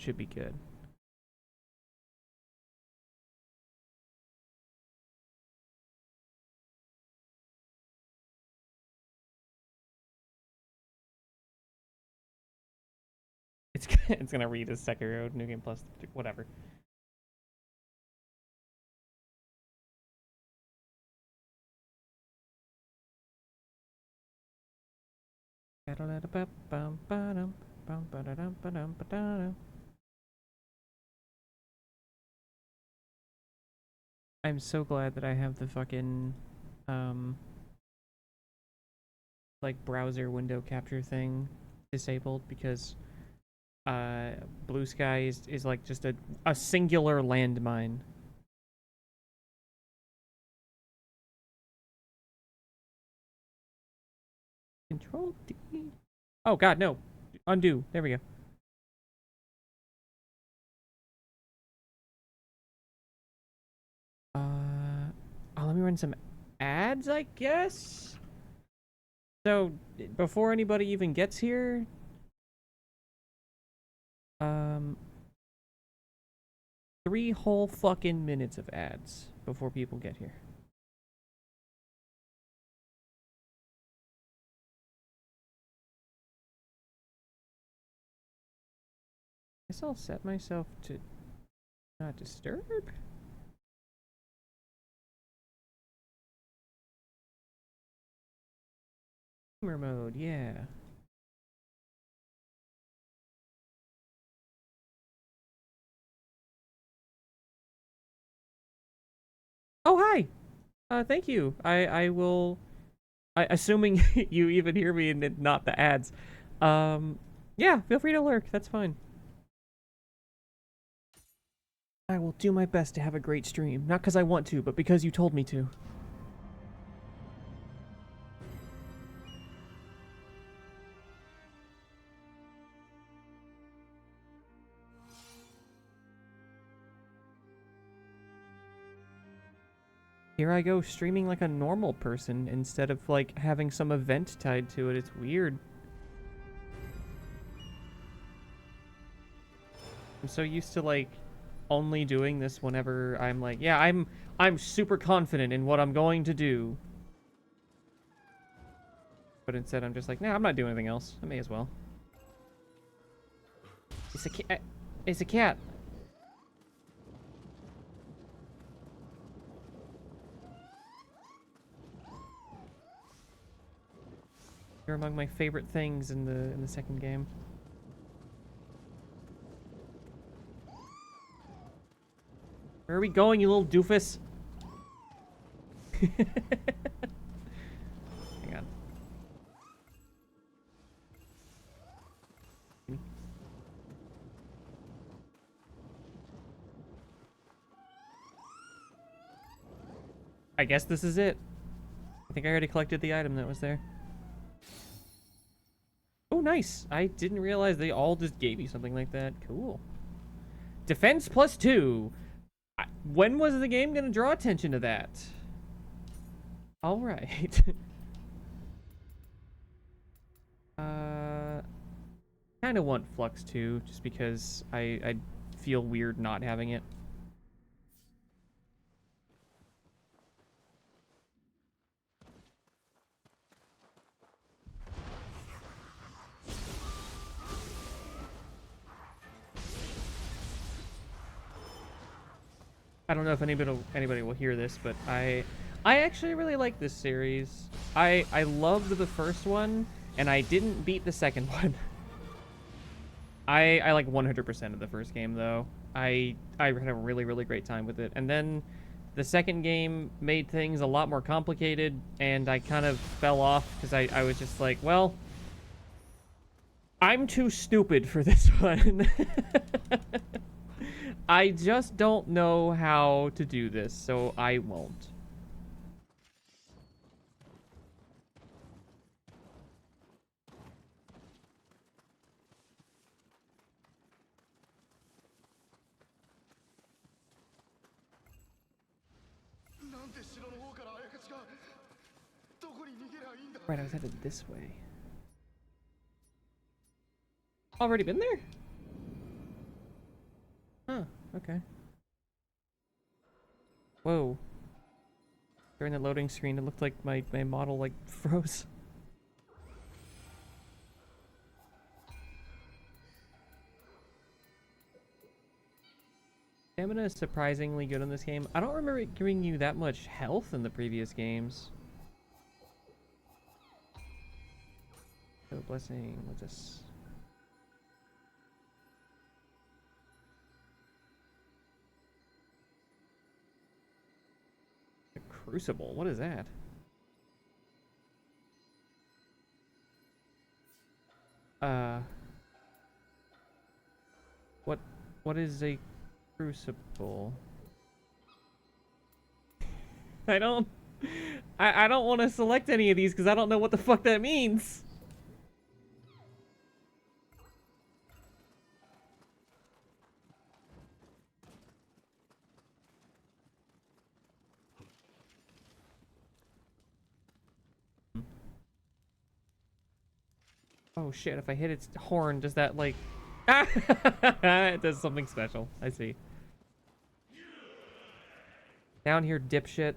should be good. It's gonna read as Sekiro New Game Plus, whatever. I'm so glad that I have the fucking like browser window capture thing disabled, because Blue Sky is like just a singular landmine. Control D. Oh god, no. Undo. There we go. Oh, let me run some ads, I guess. So, before anybody even gets here, 3 whole fucking minutes of ads before people get here. Guess I'll set myself to not disturb. Gamer mode, yeah. Oh, hi. Thank you. I will. Assuming you even hear me and not the ads. Yeah, feel free to lurk. That's fine. I will do my best to have a great stream. Not because I want to, but because you told me to. Here I go streaming like a normal person instead of like having some event tied to it. It's weird. I'm so used to like only doing this whenever I'm like, yeah, I'm super confident in what I'm going to do. But instead I'm just like, nah, I'm not doing anything else. I may as well. It's a cat. It's a cat. You're among my favorite things in the second game. Where are we going, you little doofus? Hang on. I guess this is it. I think I already collected the item that was there. Oh, nice. I didn't realize they all just gave you something like that. Cool. Defense +2. When was the game going to draw attention to that? All right. Kind of want Flux 2, just because I feel weird not having it. I don't know if anybody will hear this, but I actually really like this series. I loved the first one, and I didn't beat the second one. I like 100% of the first game though. I had a really great time with it, and then the second game made things a lot more complicated, and I kind of fell off because I was just like, well, I'm too stupid for this one. I just don't know how to do this, so I won't. Right, I was headed this way. Already been there? Okay. Whoa. During the loading screen, it looked like my model, like, froze. Stamina is surprisingly good in this game. I don't remember it giving you that much health in the previous games. Oh, blessing. What's this? A crucible. What is that? What is a crucible? I don't want to select any of these because I don't know what the fuck that means. Oh shit, if I hit its horn, does that like... it does something special. I see. Down here, dipshit.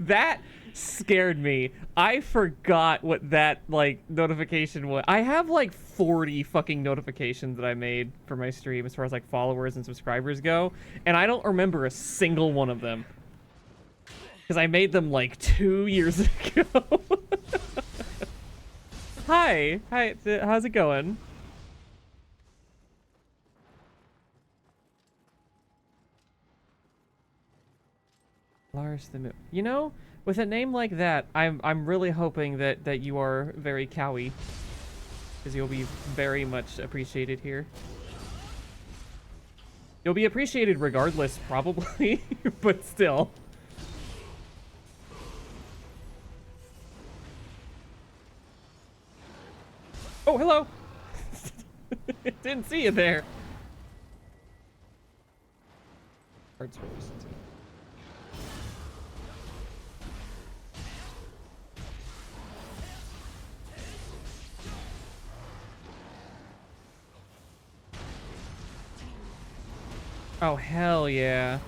That scared me. I forgot what that, like, notification was. I have, like, 40 fucking notifications that I made for my stream as far as, like, followers and subscribers go, and I don't remember a single one of them. Because I made them, like, 2 years ago. Hi. Hi. How's it going? Lars the Moon. You know, with a name like that, I'm really hoping that you are very cowy, because you'll be very much appreciated here. You'll be appreciated regardless, probably, but still. Oh, hello. Didn't see you there. Hearts first. Oh, hell yeah.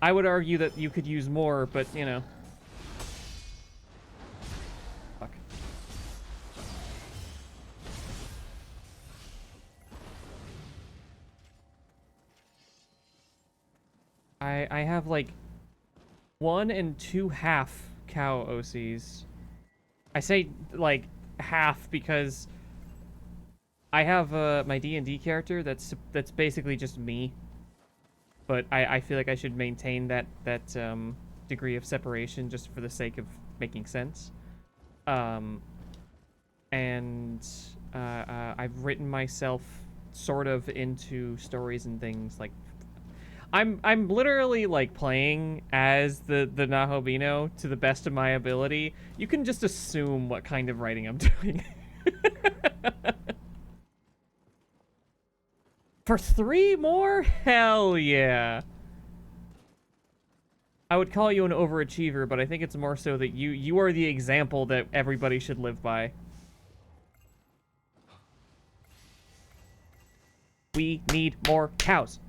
I would argue that you could use more, but, you know. Fuck. I have, like, 1 and 2 half cow OCs. I say, like, half because I have my D&D character that's basically just me. But I feel like I should maintain that degree of separation just for the sake of making sense. And I've written myself sort of into stories and things. Like, I'm literally like playing as the Nioh to the best of my ability. You can just assume what kind of writing I'm doing. For 3 more? Hell yeah. I would call you an overachiever, but I think it's more so that you are the example that everybody should live by. We need more cows.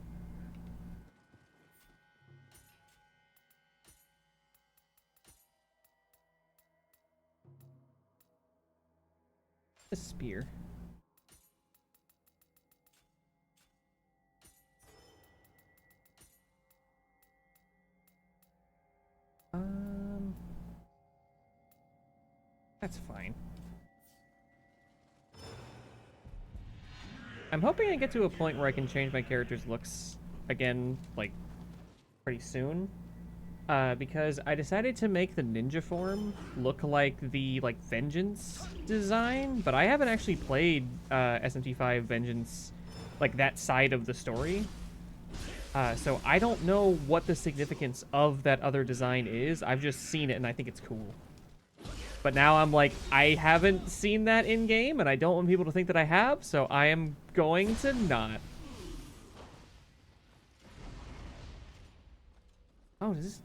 A spear. That's fine. I'm hoping I get to a point where I can change my character's looks again, like, pretty soon. Because I decided to make the ninja form look like the, like, Vengeance design, but I haven't actually played SMT5 Vengeance, like, that side of the story. So I don't know what the significance of that other design is. I've just seen it and I think it's cool. But now I'm like, I haven't seen that in-game, and I don't want people to think that I have, so I am going to not. Oh, does this...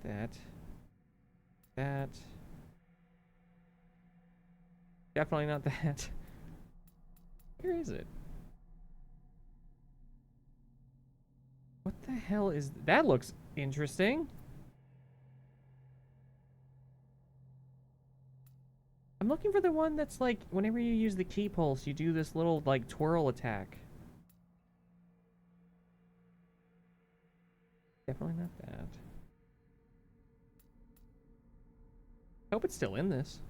that. That. Definitely not that. Where is it? What the hell is... That looks interesting. I'm looking for the one that's like, whenever you use the key pulse, you do this little, like, twirl attack. Definitely not that. I hope it's still in this.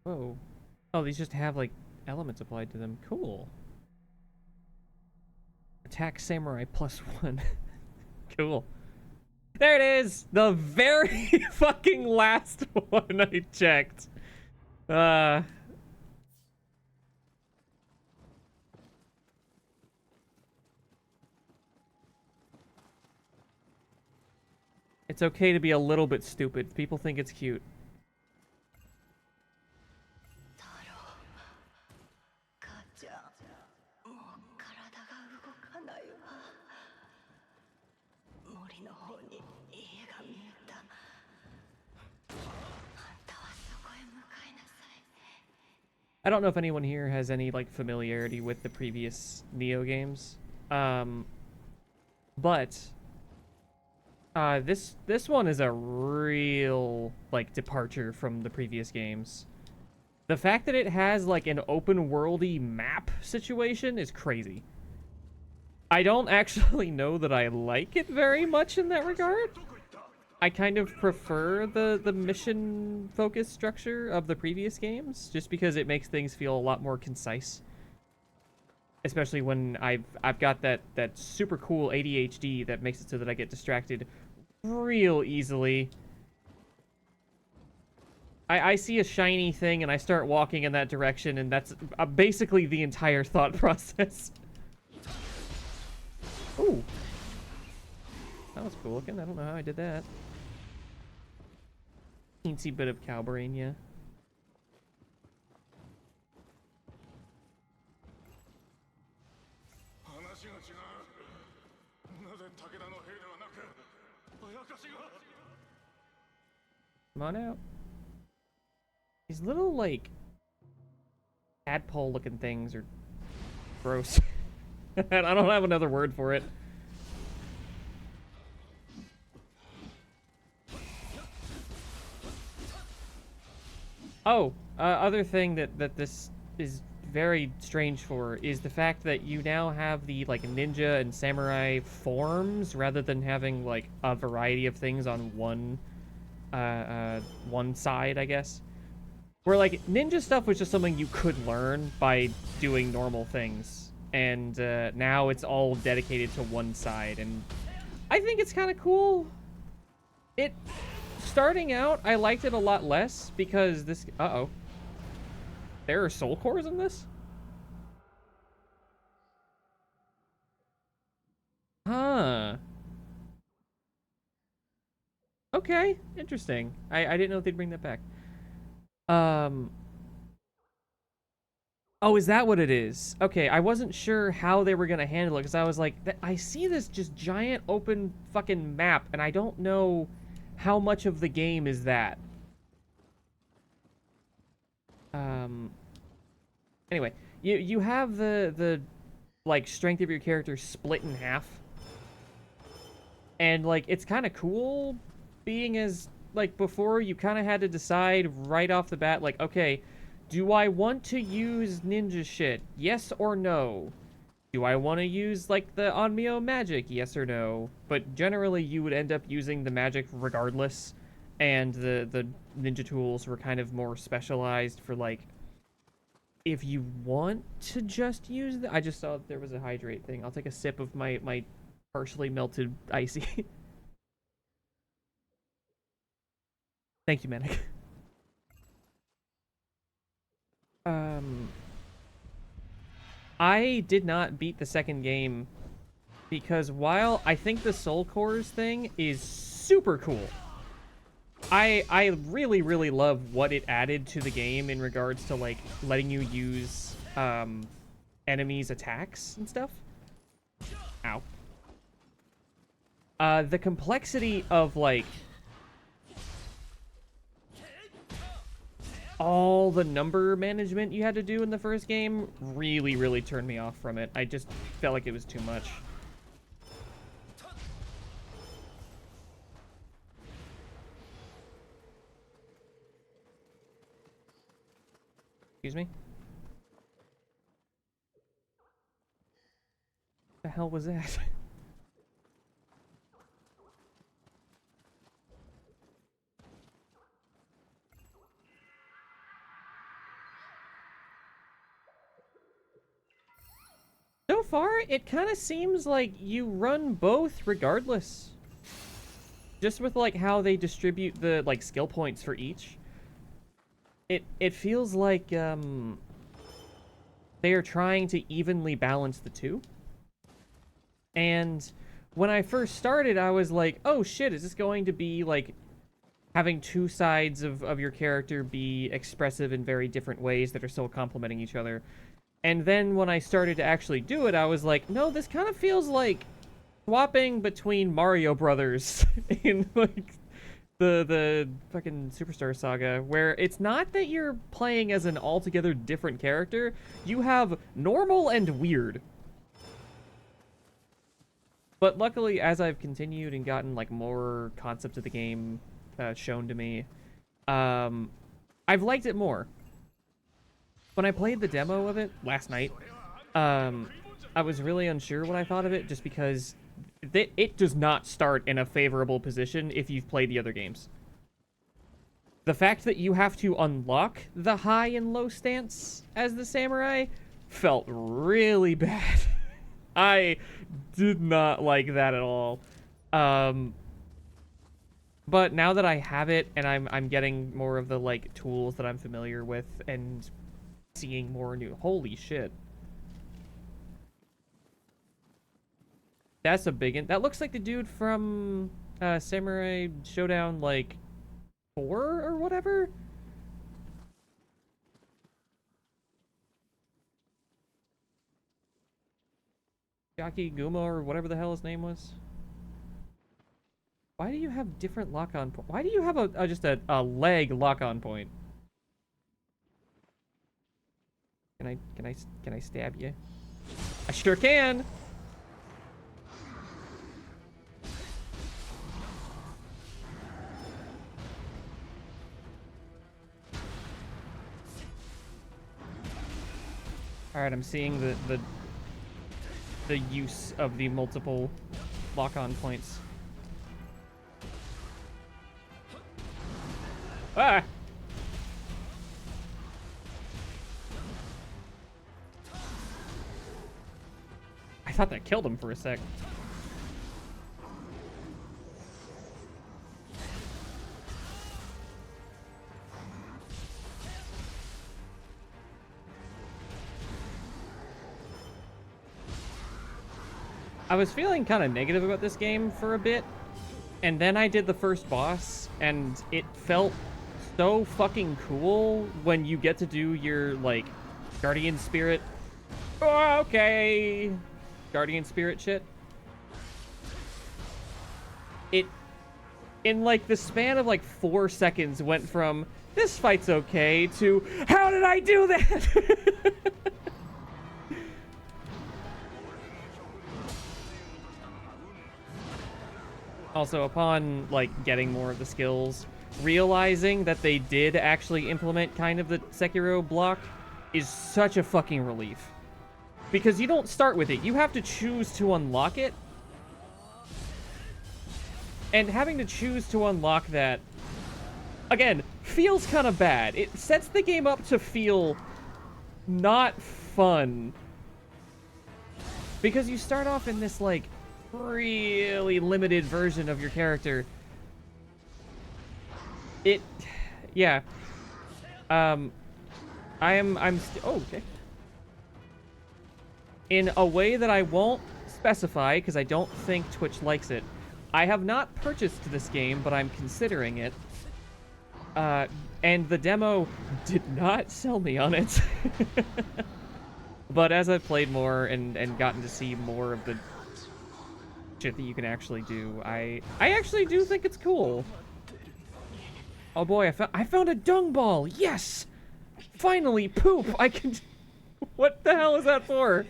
Whoa. Oh, these just have, like, elements applied to them. Cool. Attack Samurai +1. Cool. There it is! The very fucking last one I checked. It's okay to be a little bit stupid. People think it's cute. I don't know if anyone here has any, like, familiarity with the previous Nioh games. But this one is a real, like, departure from the previous games. The fact that it has, like, an open-worldy map situation is crazy. I don't actually know that I like it very much in that regard. I kind of prefer the mission-focused structure of the previous games, just because it makes things feel a lot more concise. Especially when I've got that super cool ADHD that makes it so that I get distracted real easily. I see a shiny thing and I start walking in that direction, and that's basically the entire thought process. Ooh. That was cool looking. I don't know how I did that. Teensy bit of cow brain, yeah. Come on out. These little, like, tadpole looking things are gross. I don't have another word for it. Oh, other thing that this is very strange for is the fact that you now have the, like, ninja and samurai forms rather than having, like, a variety of things on one side, I guess. Where, like, ninja stuff was just something you could learn by doing normal things. And now it's all dedicated to one side. And I think it's kind of cool. Starting out, I liked it a lot less because this... Uh-oh. There are soul cores in this? Huh. Okay, interesting. I didn't know they'd bring that back. Oh, is that what it is? Okay, I wasn't sure how they were gonna handle it, because I was like, I see this just giant open fucking map, and I don't know how much of the game is that. Anyway, you have the like, strength of your character split in half. And, like, it's kind of cool being as, like, before you kind of had to decide right off the bat, like, okay, do I want to use ninja shit? Yes or no? Do I want to use, like, the Onmyo magic? Yes or no? But generally, you would end up using the magic regardless, and the ninja tools were kind of more specialized for, like, if you want to just use the... I just saw there was a hydrate thing. I'll take a sip of my partially melted icy. Thank you, Manic. I did not beat the second game Because while I think the Soul Cores thing is super cool, I really, really love what it added to the game in regards to, like, letting you use enemies' attacks and stuff. Ow. The complexity of, like, all the number management you had to do in the first game really, really turned me off from it. I just felt like it was too much. Excuse me? What the hell was that? So far, it kind of seems like you run both regardless. Just with, like, how they distribute the, like, skill points for each. It feels like, they are trying to evenly balance the two. And when I first started, I was like, oh shit, is this going to be, like, having two sides of your character be expressive in very different ways that are still complementing each other? And then when I started to actually do it, I was like, no, this kind of feels like swapping between Mario Brothers in, like, the fucking Superstar Saga, where it's not that you're playing as an altogether different character. You have normal and weird. But luckily, as I've continued and gotten, like, more concept of the game shown to me, I've liked it more. When I played the demo of it last night, I was really unsure what I thought of it, just because it does not start in a favorable position if you've played the other games. The fact that you have to unlock the high and low stance as the samurai felt really bad. I did not like that at all. But now that I have it and I'm getting more of the, like, tools that I'm familiar with and seeing more new, holy shit. That's a big one. That looks like the dude from Samurai Showdown, like, 4 or whatever. Yaki Guma or whatever the hell his name was. Why do you have different lock-on points? Why do you have just a leg lock-on point? Can I stab you? I sure can. All right, I'm seeing the use of the multiple lock-on points. Ah! I thought that killed him for a sec. I was feeling kind of negative about this game for a bit, and then I did the first boss, and it felt so fucking cool when you get to do your, like, Guardian Spirit. Oh, okay. Guardian Spirit shit. It, in, like, the span of, like, 4 seconds, went from, this fight's okay, to, how did I do that? Also, upon, like, getting more of the skills, realizing that they did actually implement kind of the Sekiro block is such a fucking relief. Because you don't start with it. You have to choose to unlock it. And having to choose to unlock that, again, feels kind of bad. It sets the game up to feel not fun. Because you start off in this, like, really limited version of your character. Yeah. I'm oh, okay. In a way that I won't specify, because I don't think Twitch likes it. I have not purchased this game, but I'm considering it. And the demo did not sell me on it. But as I've played more and gotten to see more of the shit that you can actually do, I actually do think it's cool. Oh boy, I found a dung ball! Yes! Finally, poop! I can... What the hell is that for?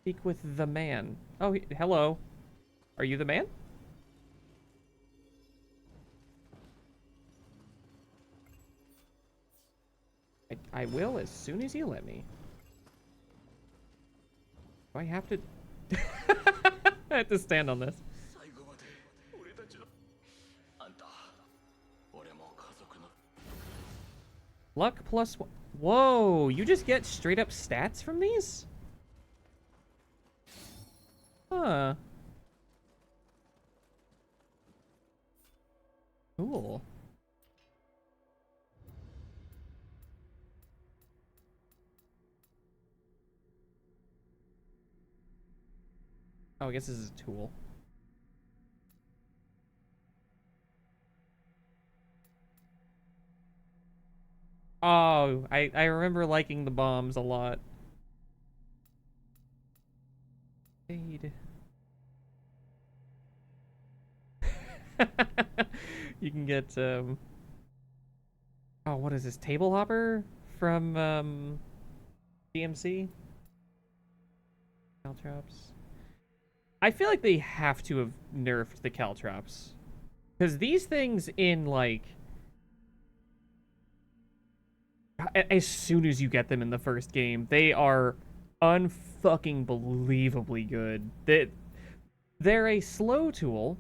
Speak with the man. Oh, hello. Are you the man? I will as soon as you let me. Do I have to... I have to stand on this. Luck plus one. Whoa, you just get straight up stats from these? Huh. Cool. Oh, I guess this is a tool. Oh, I remember liking the bombs a lot. Fade. You can get, oh, what is this? Table Hopper from, DMC? Caltrops. I feel like they have to have nerfed the Caltrops. Because these things in, like... As soon as you get them in the first game, they are unfucking believably good. They're a slow tool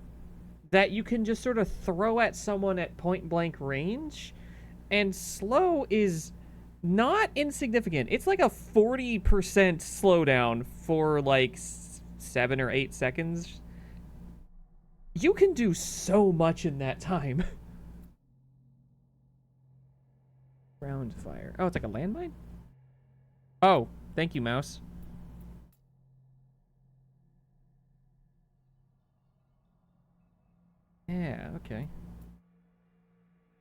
that you can just sort of throw at someone at point-blank range, and slow is not insignificant. It's like a 40% slowdown for, like, 7 or 8 seconds. You can do so much in that time. Round fire. Oh, it's like a landmine? Oh, thank you, mouse. Yeah, okay.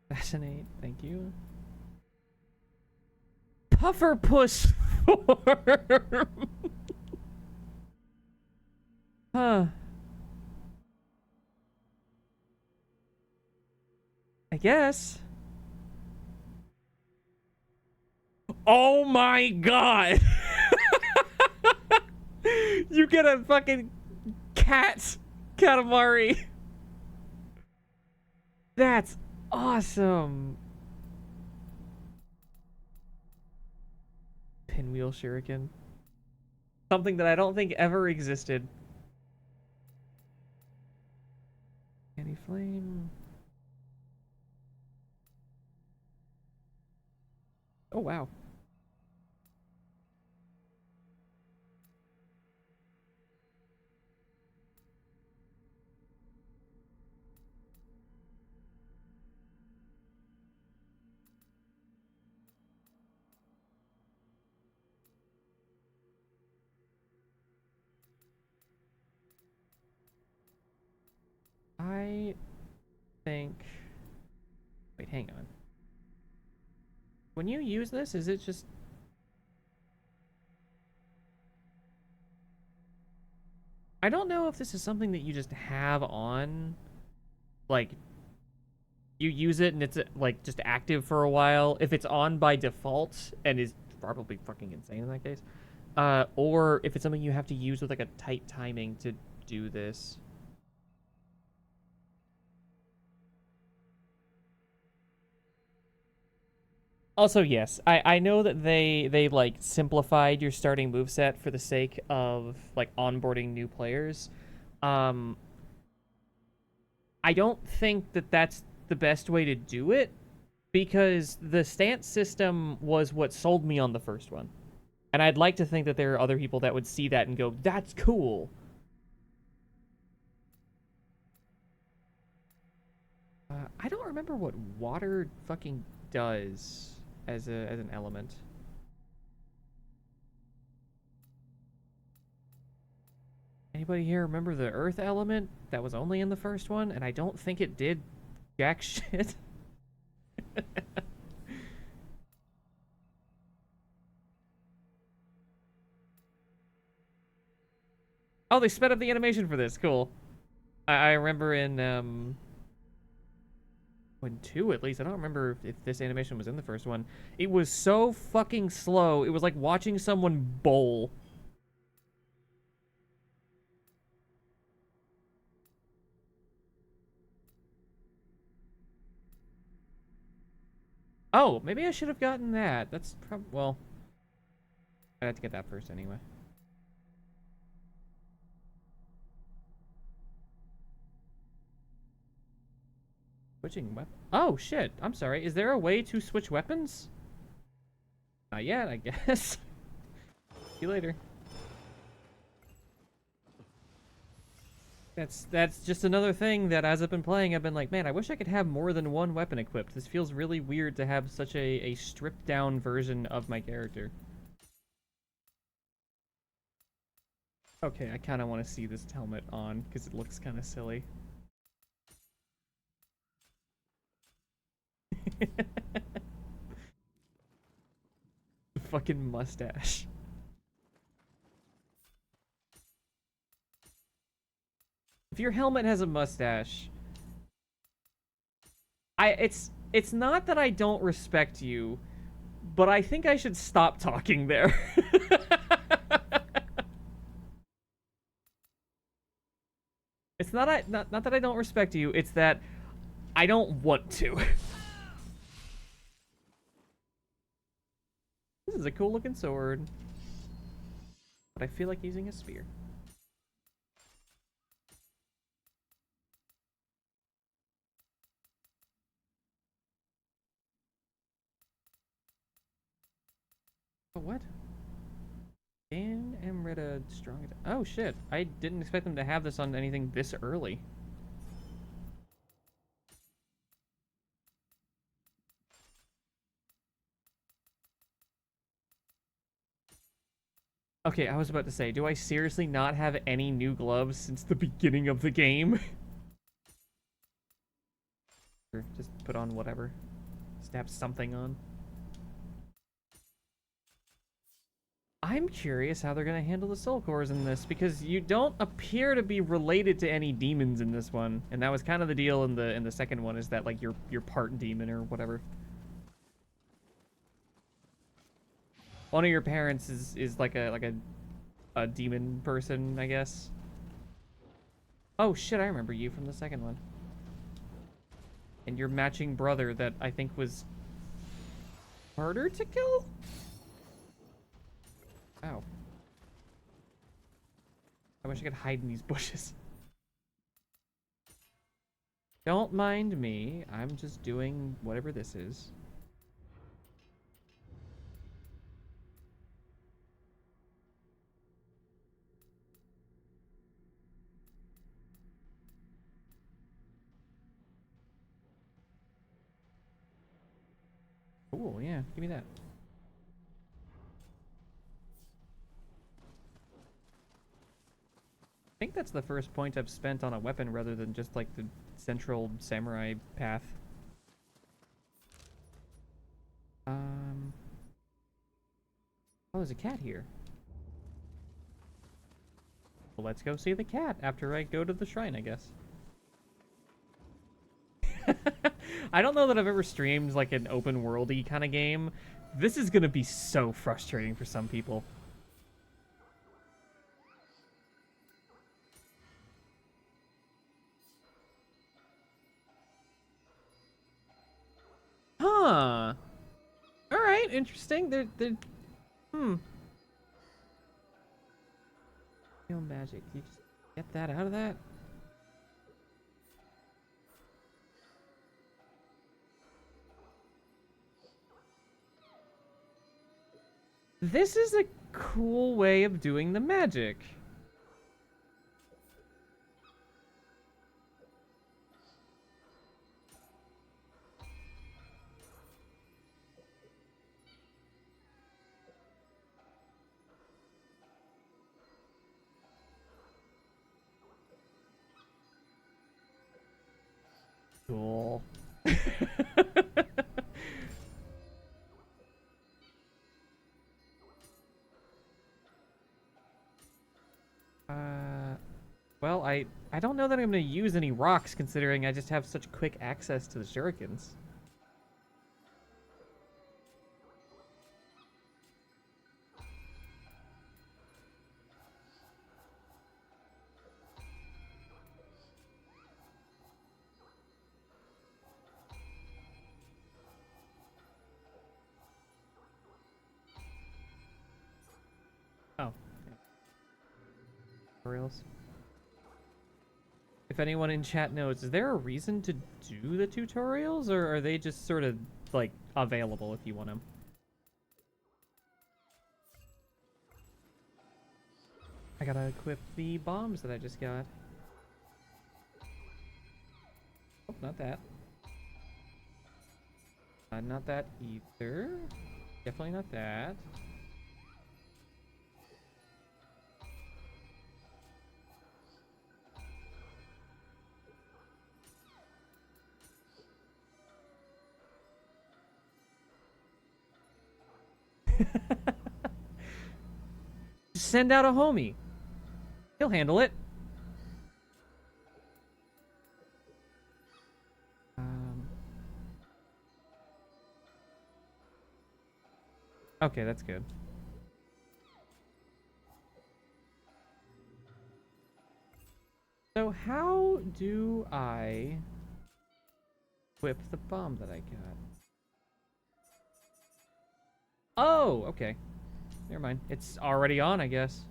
Fascinate, thank you. Pufferpuss form! Huh. I guess. Oh my god! You get a fucking cat Katamari. That's awesome. Pinwheel shuriken. Something that I don't think ever existed. Any flame. Oh wow. I think... Wait, hang on. When you use this, is it just... I don't know if this is something that you just have on. Like, you use it and it's, like, just active for a while. If it's on by default and is probably fucking insane in that case. Or if it's something you have to use with, like, a tight timing to do this. Also, yes, I know that they like simplified your starting moveset for the sake of like onboarding new players. I don't think that that's the best way to do it because the stance system was what sold me on the first one. And I'd like to think that there are other people that would see that and go, "That's cool." I don't remember what water fucking does as an element. Anybody here remember the earth element that was only in the first one? And I don't think it did jack shit. Oh, they sped up the animation for this. Cool. I remember in 2 at least. I don't remember if this animation was in the first one. It was so fucking slow. It was like watching someone bowl. Oh, maybe I should have gotten that. That's well, I had to get that first anyway. Switching weapon. Oh shit! I'm sorry. Is there a way to switch weapons? Not yet, I guess. See you later. That's just another thing that as I've been playing, I've been like, man, I wish I could have more than one weapon equipped. This feels really weird to have such a stripped down version of my character. Okay, I kind of want to see this helmet on because it looks kind of silly. The fucking mustache. If your helmet has a mustache, it's not that I don't respect you, but I think I should stop talking there. It's not that I don't respect you, it's that I don't want to. This is a cool looking sword, but I feel like using a spear. Oh, what? Dan Amrita strong. Oh shit! I didn't expect them to have this on anything this early. Okay, I was about to say, do I seriously not have any new gloves since the beginning of the game? Or just put on whatever. Just have something on. I'm curious how they're gonna handle the soul cores in this, because you don't appear to be related to any demons in this one, and that was kind of the deal in the second one, is that like you're part demon or whatever. One of your parents is like a demon person, I guess. Oh shit, I remember you from the second one. And your matching brother that I think was harder to kill? Ow. I wish I could hide in these bushes. Don't mind me. I'm just doing whatever this is. Cool, yeah. Give me that. I think that's the first point I've spent on a weapon rather than just like the central samurai path. Oh, there's a cat here. Well, let's go see the cat after I go to the shrine, I guess. I don't know that I've ever streamed like an open worldy kind of game. This is gonna be so frustrating for some people. Huh. Alright, interesting. They're Real magic. You just get that out of that? This is a cool way of doing the magic. Well, I don't know that I'm going to use any rocks, considering I just have such quick access to the shurikens. Oh. Tutorials. If anyone in chat knows, is there a reason to do the tutorials, or are they just sort of, like, available if you want them? I gotta equip the bombs that I just got. Oh, not that. Not that either. Definitely not that. Just send out a homie. He'll handle it. Okay, that's good. So how do I whip the bomb that I got? Oh, okay. Never mind. It's already on, I guess.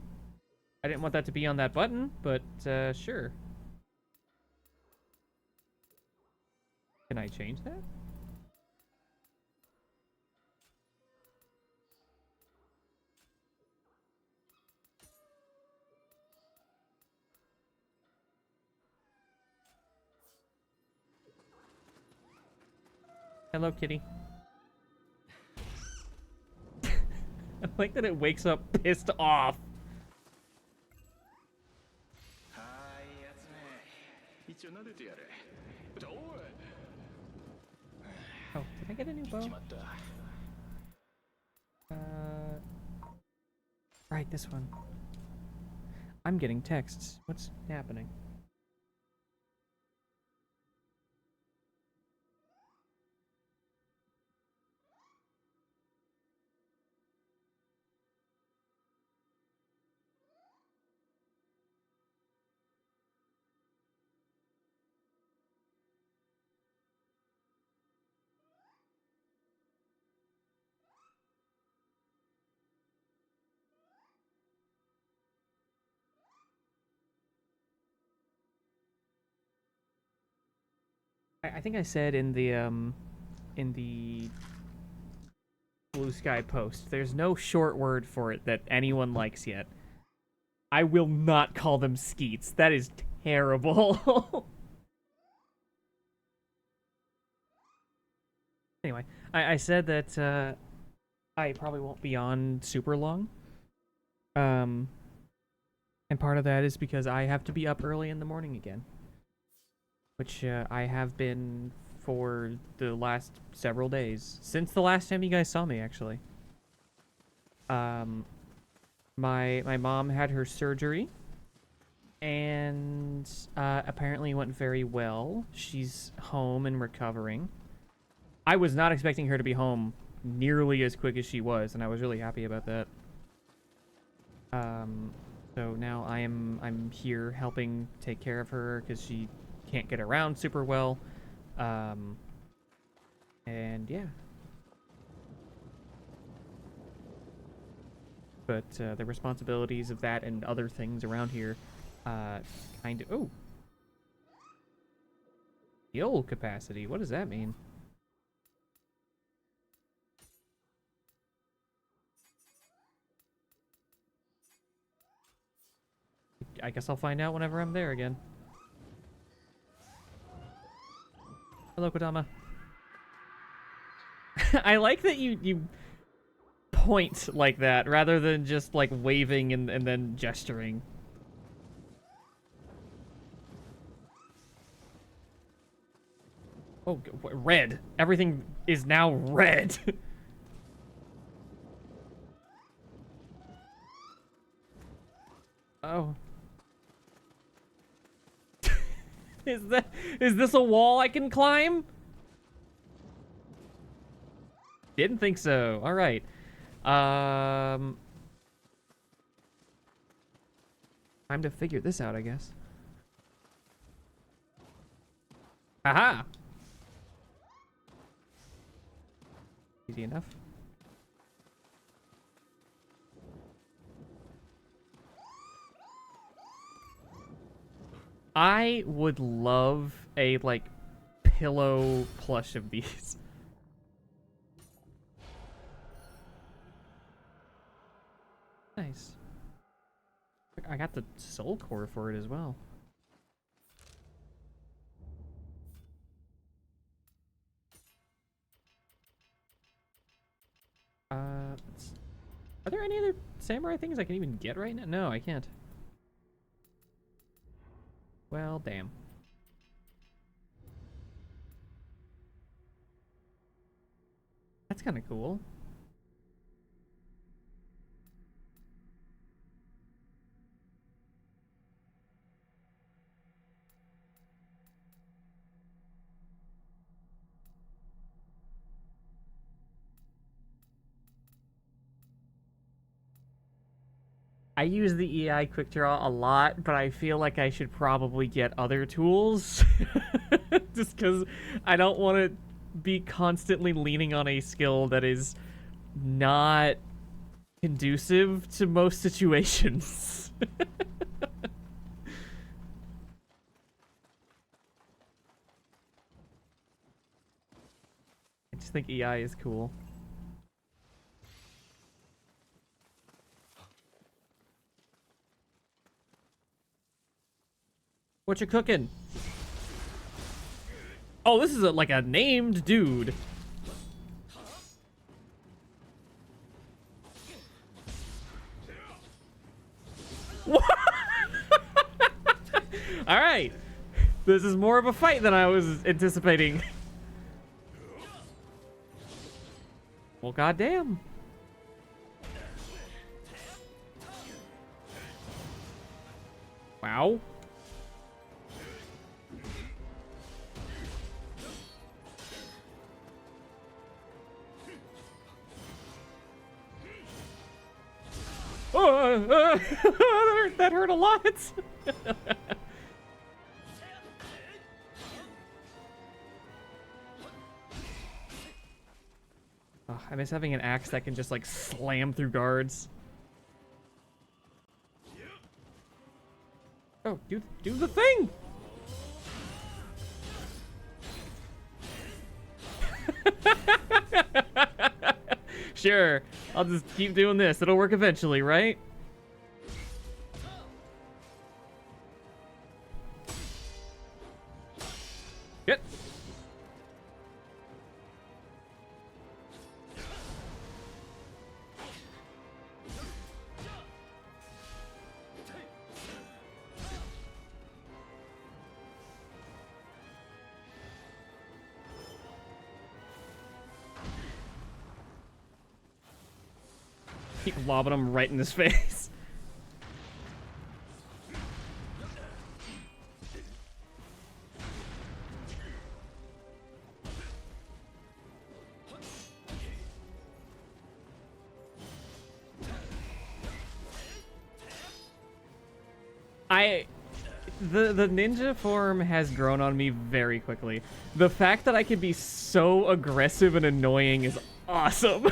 I didn't want that to be on that button, but sure. Can I change that? Hello, kitty. I like that it wakes up pissed off. Oh, did I get a new bow? Right, this one. I'm getting texts. What's happening? I think I said in the Blue Sky post, there's no short word for it that anyone likes yet. I will not call them skeets. That is terrible. Anyway, I said that I probably won't be on super long. And part of that is because I have to be up early in the morning again. Which I have been for the last several days. Since the last time you guys saw me, actually. My mom had her surgery. And apparently went very well. She's home and recovering. I was not expecting her to be home nearly as quick as she was, and I was really happy about that. So now I'm here helping take care of her because she can't get around super well. And yeah. But the responsibilities of that and other things around here kind of... Oh! Skill capacity. What does that mean? I guess I'll find out whenever I'm there again. Hello, Kodama. I like that you point like that rather than just like waving and then gesturing. Oh, red. Everything is now red. Oh. Is this a wall I can climb? Didn't think so. All right. Time to figure this out, I guess. Aha! Easy enough. I would love a, like, pillow plush of these. Nice. I got the soul core for it as well. Are there any other samurai things I can even get right now? No, I can't. Well, damn. That's kind of cool. I use the EI quick draw a lot, but I feel like I should probably get other tools. Just because I don't want to be constantly leaning on a skill that is not conducive to most situations. I just think EI is cool. What you cooking? Oh, this is like a named dude. What? All right. This is more of a fight than I was anticipating. Well, goddamn. Wow. Oh, that hurt a lot. Oh, I miss having an axe that can just like slam through guards. Oh, do the thing. Sure, I'll just keep doing this. It'll work eventually, right? Get. Keep lobbing him right in his face. The ninja form has grown on me very quickly. The fact that I can be so aggressive and annoying is awesome.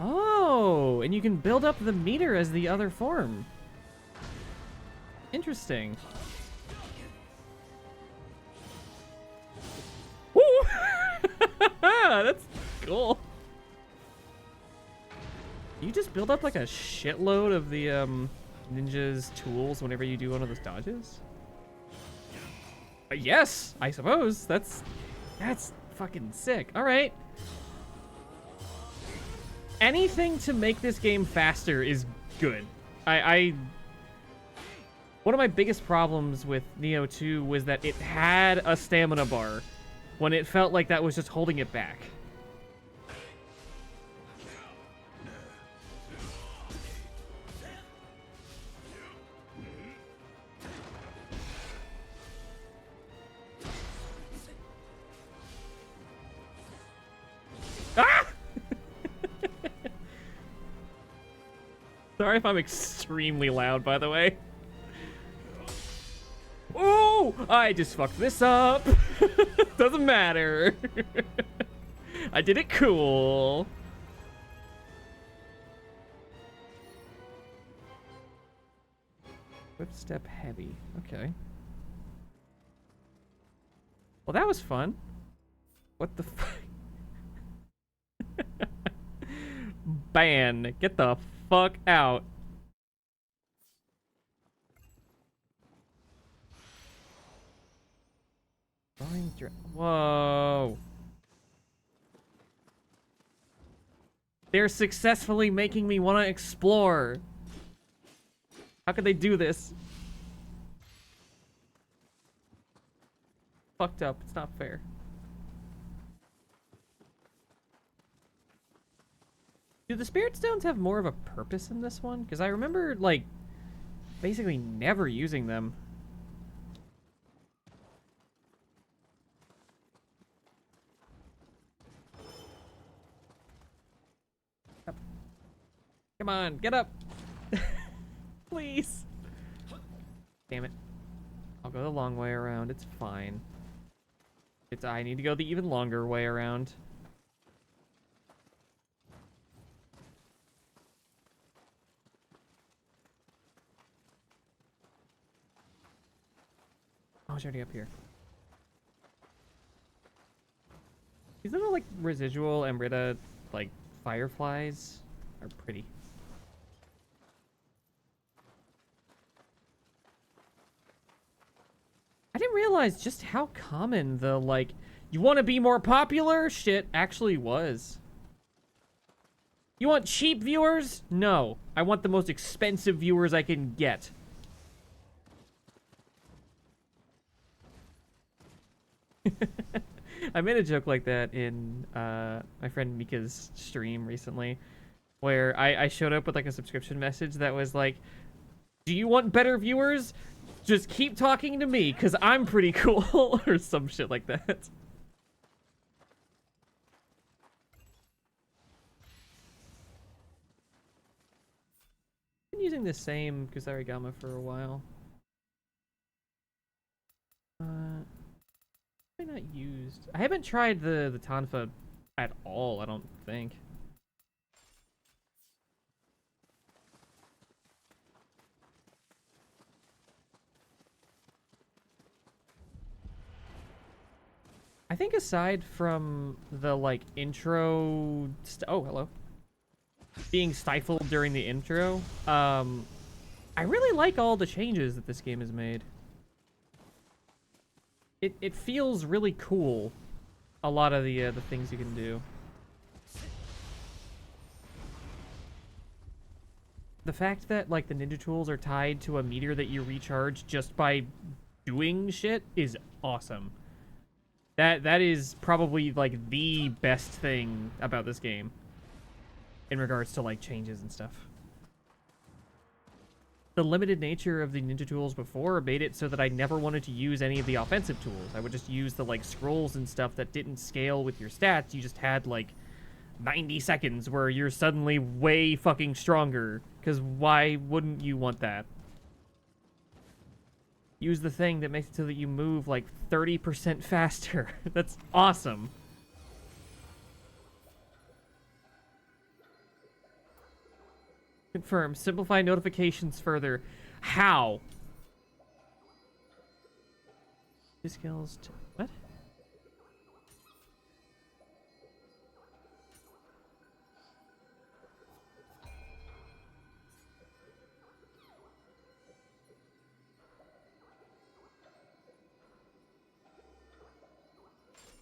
Oh, and you can build up the meter as the other form. Interesting. Woo! That's cool. You just build up like a shitload of the ninja's tools whenever you do one of those dodges? Yes, I suppose. That's fucking sick. All right. Anything to make this game faster is good. One of my biggest problems with Nioh 2 was that it had a stamina bar when it felt like that was just holding it back. Ah! Sorry if I'm extremely loud, by the way. Ooh! I just fucked this up. Doesn't matter. I did it cool. Whip step heavy. Okay. Well, that was fun. What the fuck? Ban. Get the fuck out. Whoa. They're successfully making me want to explore. How could they do this? Fucked up. It's not fair. Do the Spirit Stones have more of a purpose in this one? Because I remember, like, basically never using them. Up. Come on, get up. Please. Damn it. I'll go the long way around. It's fine. I need to go the even longer way around. Oh, it's already up here. These little, like, residual Amrita, like, fireflies are pretty. I didn't realize just how common the, like, you want to be more popular shit actually was. You want cheap viewers? No. I want the most expensive viewers I can get. I made a joke like that in my friend Mika's stream recently, where I showed up with, like, a subscription message that was like, do you want better viewers? Just keep talking to me, because I'm pretty cool, or some shit like that. I've been using the same Kusarigama for a while. I not used. I haven't tried the Tonfa at all, I don't think. I think aside from the, like, intro... oh, hello. Being stifled during the intro, I really like all the changes that this game has made. It feels really cool, a lot of the things you can do. The fact that, like, the ninja tools are tied to a meter that you recharge just by doing shit is awesome. That is probably, like, the best thing about this game in regards to, like, changes and stuff. The limited nature of the ninja tools before made it so that I never wanted to use any of the offensive tools. I would just use the, like, scrolls and stuff that didn't scale with your stats. You just had, like, 90 seconds where you're suddenly way fucking stronger. Because why wouldn't you want that? Use the thing that makes it so that you move, like, 30% faster. That's awesome. Confirm. Simplify notifications further. How? Two skills to... what?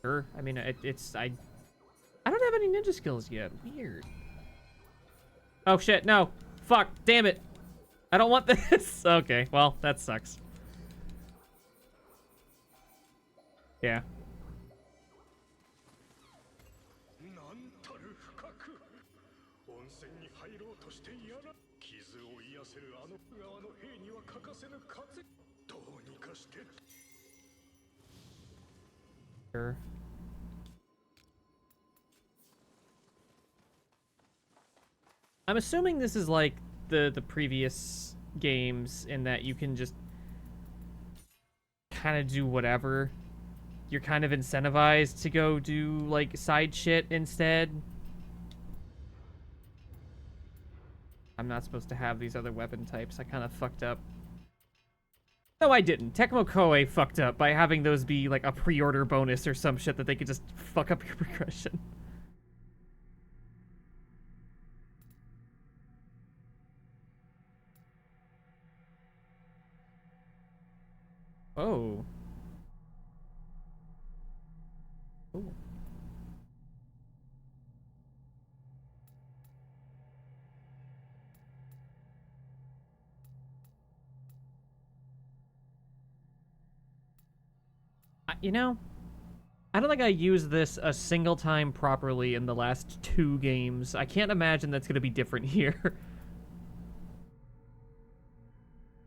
Sure. I mean, I don't have any ninja skills yet. Weird. Oh shit, no. Fuck, damn it. I don't want this. Okay, well, that sucks. Yeah. Sure. I'm assuming this is like the previous games in that you can just kind of do whatever. You're kind of incentivized to go do like side shit instead. I'm not supposed to have these other weapon types. I kind of fucked up. No, I didn't. Tecmo Koei fucked up by having those be like a pre-order bonus or some shit that they could just fuck up your progression. Oh. Cool. You know, I don't think I used this a single time properly in the last 2 games. I can't imagine that's going to be different here.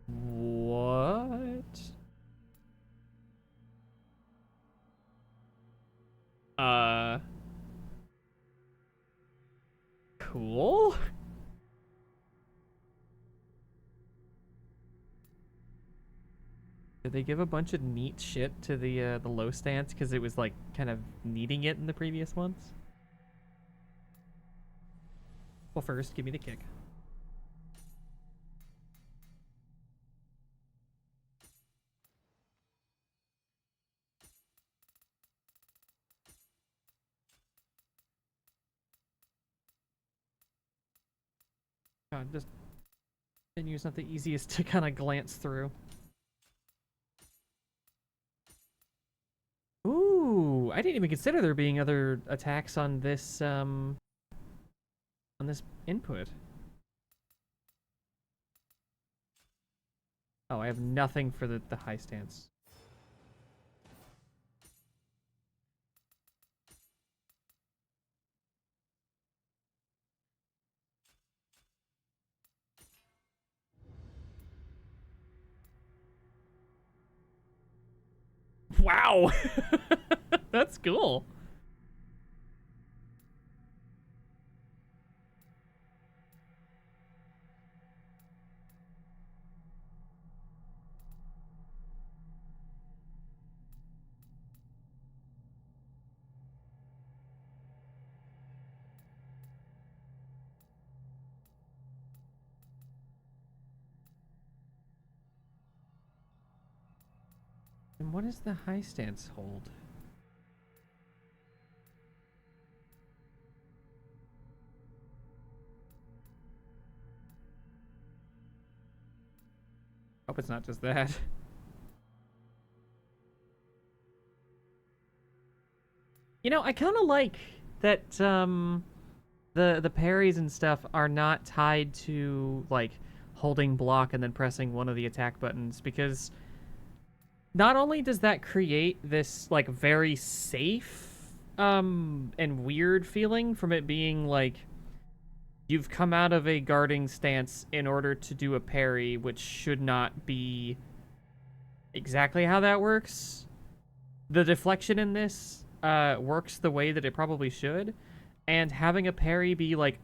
What? Uh... Cool? Did they give a bunch of neat shit to the low stance because it was like kind of needing it in the previous ones? Well, first, give me the kick. God, just menu's not the easiest to kind of glance through. Ooh, I didn't even consider there being other attacks on this input. Oh, I have nothing for the high stance. Wow! That's cool. And what is the high stance hold? Hope it's not just that. You know, I kind of like that the parries and stuff are not tied to like holding block and then pressing one of the attack buttons, because not only does that create this like very safe and weird feeling from it being like you've come out of a guarding stance in order to do a parry, which should not be exactly how that works. The deflection in this works the way that it probably should, and having a parry be like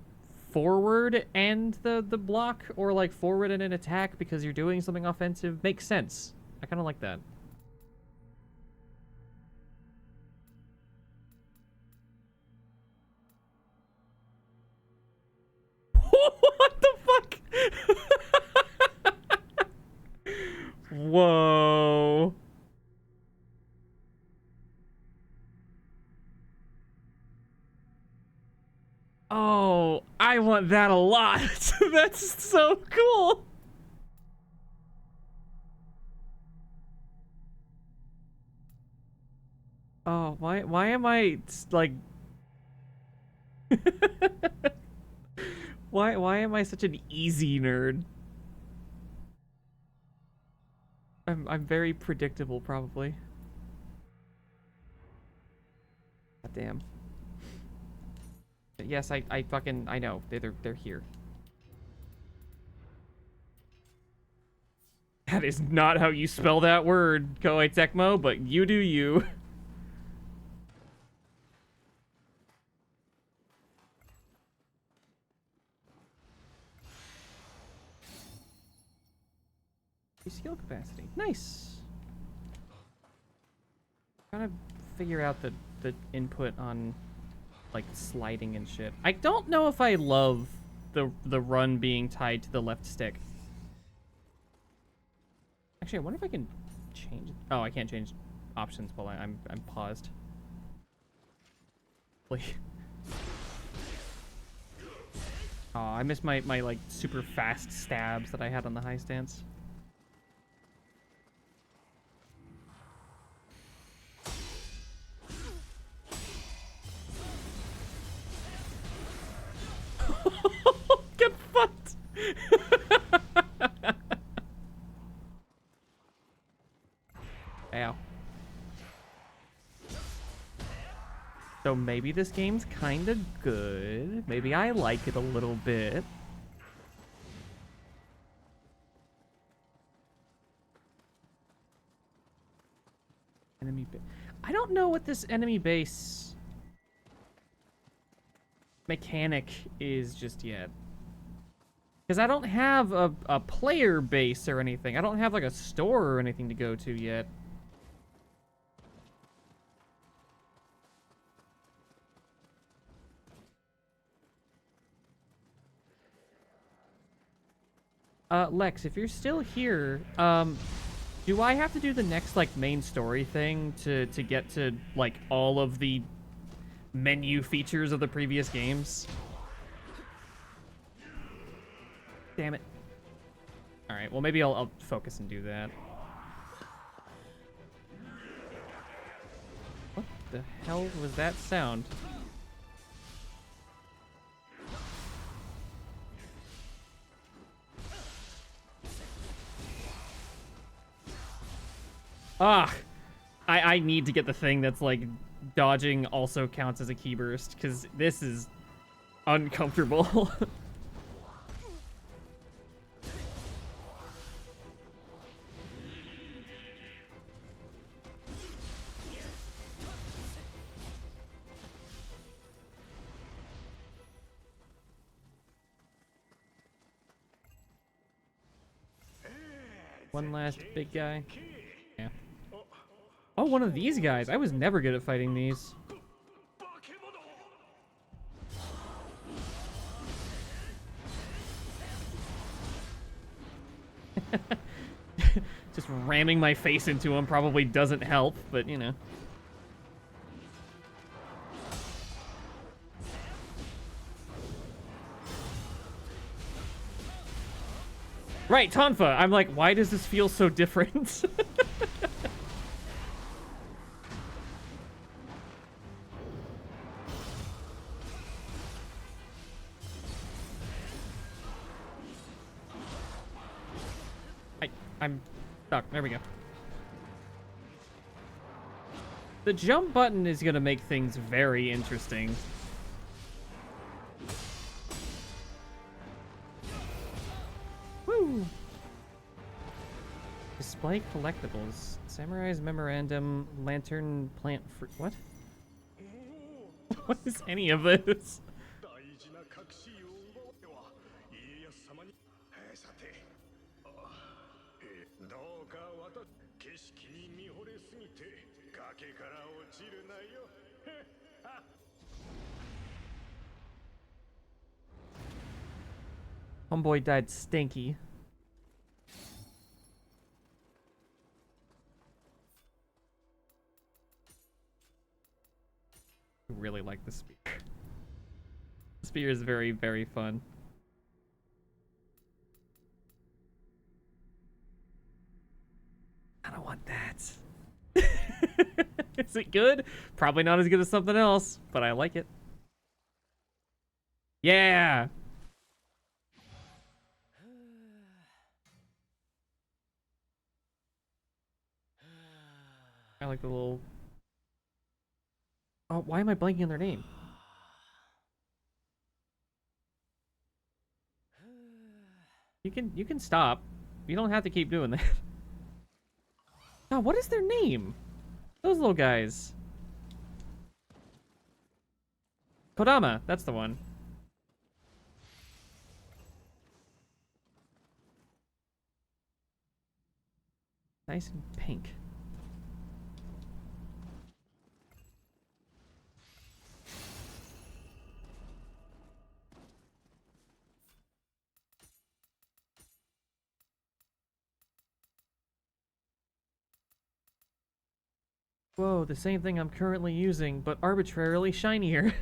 forward and the block, or like forward and an attack because you're doing something offensive, makes sense. I kind of like that. What the fuck? Whoa. Oh, I want that a lot. That's so cool. Oh, why am I like why am I such an easy nerd? I'm very predictable probably. God damn. Yes, I fucking I know. They're here. That is not how you spell that word, Koei Tecmo, but you do you. Skill capacity. Nice. Trying to figure out the input on like sliding and shit. I don't know if I love the run being tied to the left stick. Actually, I wonder if I can change. Oh, I can't change options while I'm paused. Oh, I missed my like super fast stabs that I had on the high stance. Get fucked. Ow. So maybe this game's kind of good. Maybe I like it a little bit. Enemy base. I don't know what this enemy base mechanic is just yet. Because I don't have a player base or anything. I don't have like a store or anything to go to yet. Lex, if you're still here, do I have to do the next like main story thing to get to like all of the menu features of the previous games? Damn it. All right, well maybe I'll focus and do that. What the hell was that sound? Ah, I need to get the thing that's like dodging also counts as a key burst because this is uncomfortable. One last big guy. Yeah. Oh, one of these guys. I was never good at fighting these. Just ramming my face into him probably doesn't help, but you know. Right, Tonfa. I'm like, why does this feel so different? I'm stuck. There we go. The jump button is gonna make things very interesting. Woo! Display collectibles. Samurai's Memorandum, Lantern, Plant, Fruit. What? What is any of this? Homeboy died stinky. I really like the spear. The spear is very, very fun. I don't want that. Is it good? Probably not as good as something else, but I like it. Yeah! I like the little... Oh, why am I blanking on their name? You can stop. You don't have to keep doing that. Oh, what is their name? Those little guys. Kodama, that's the one. Nice and pink. Whoa, the same thing I'm currently using, but arbitrarily shinier.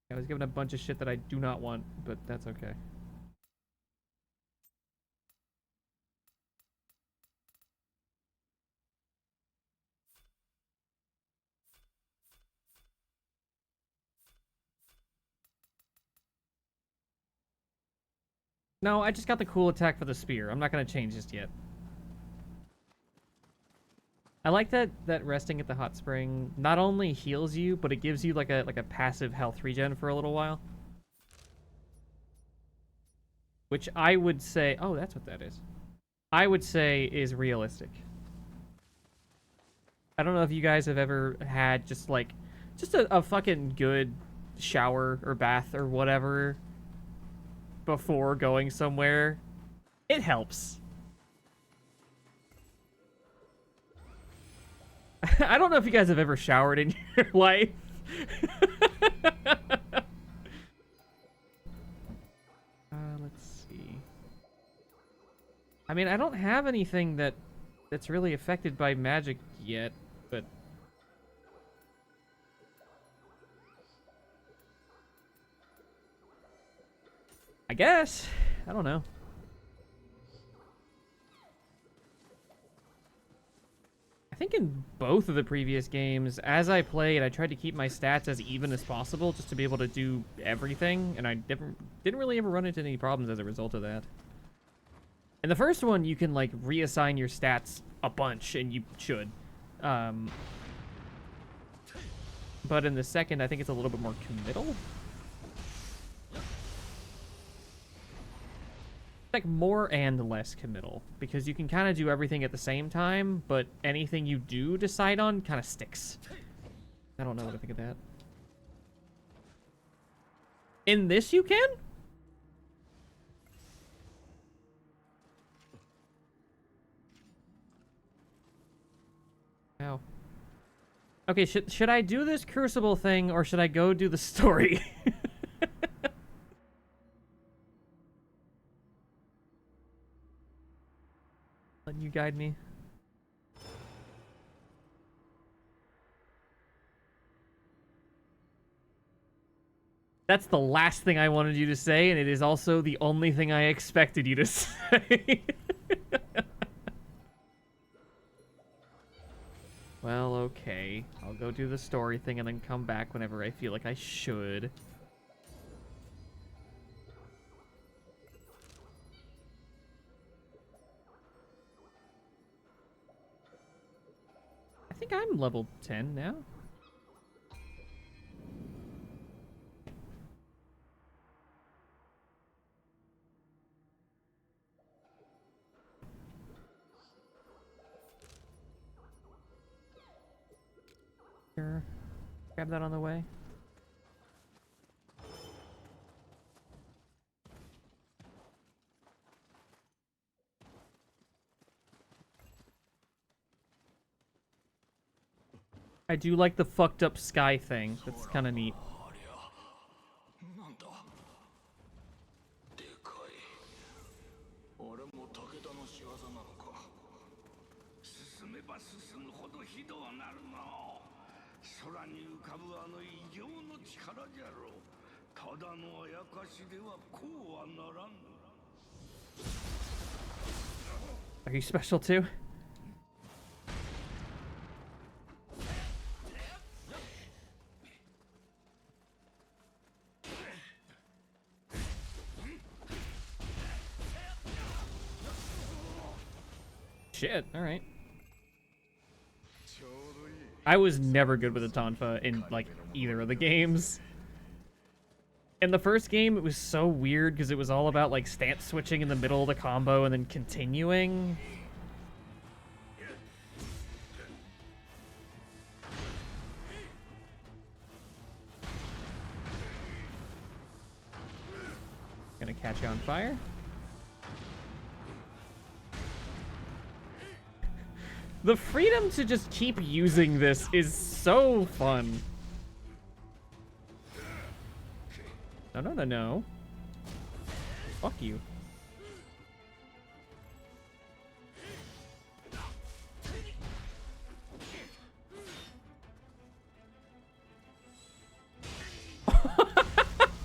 I was given a bunch of shit that I do not want, but that's okay. No, I just got the cool attack for the spear. I'm not gonna change just yet. I like that resting at the hot spring not only heals you, but it gives you like a passive health regen for a little while. Which I would say, oh, that's what that is. I would say is realistic. I don't know if you guys have ever had just a fucking good shower or bath or whatever before going somewhere. It helps. I don't know if you guys have ever showered in your life. Let's see. I mean, I don't have anything that's really affected by magic yet, but I guess. I don't know. I think in both of the previous games, as I played, I tried to keep my stats as even as possible just to be able to do everything, and I didn't really ever run into any problems as a result of that. In the first one, you can, like, reassign your stats a bunch, and you should. But in the second, I think it's a little bit more committal. Like more and less committal, because you can kind of do everything at the same time, but anything you do decide on kind of sticks. I don't know what to think of that. In this you can? Ow. Okay, should I do this Crucible thing, or should I go do the story? Letting you guide me. That's the last thing I wanted you to say, and it is also the only thing I expected you to say. Well, okay. I'll go do the story thing and then come back whenever I feel like I should. I think I'm level 10 now. Sure. Grab that on the way. I do like the fucked up sky thing. That's kind of neat. Are you special too? Shit, alright. I was never good with the Tonfa in, like, either of the games. In the first game, it was so weird because it was all about, like, stance switching in the middle of the combo and then continuing. Gonna catch you on fire. The freedom to just keep using this is so fun. No, no, no, no. Fuck you.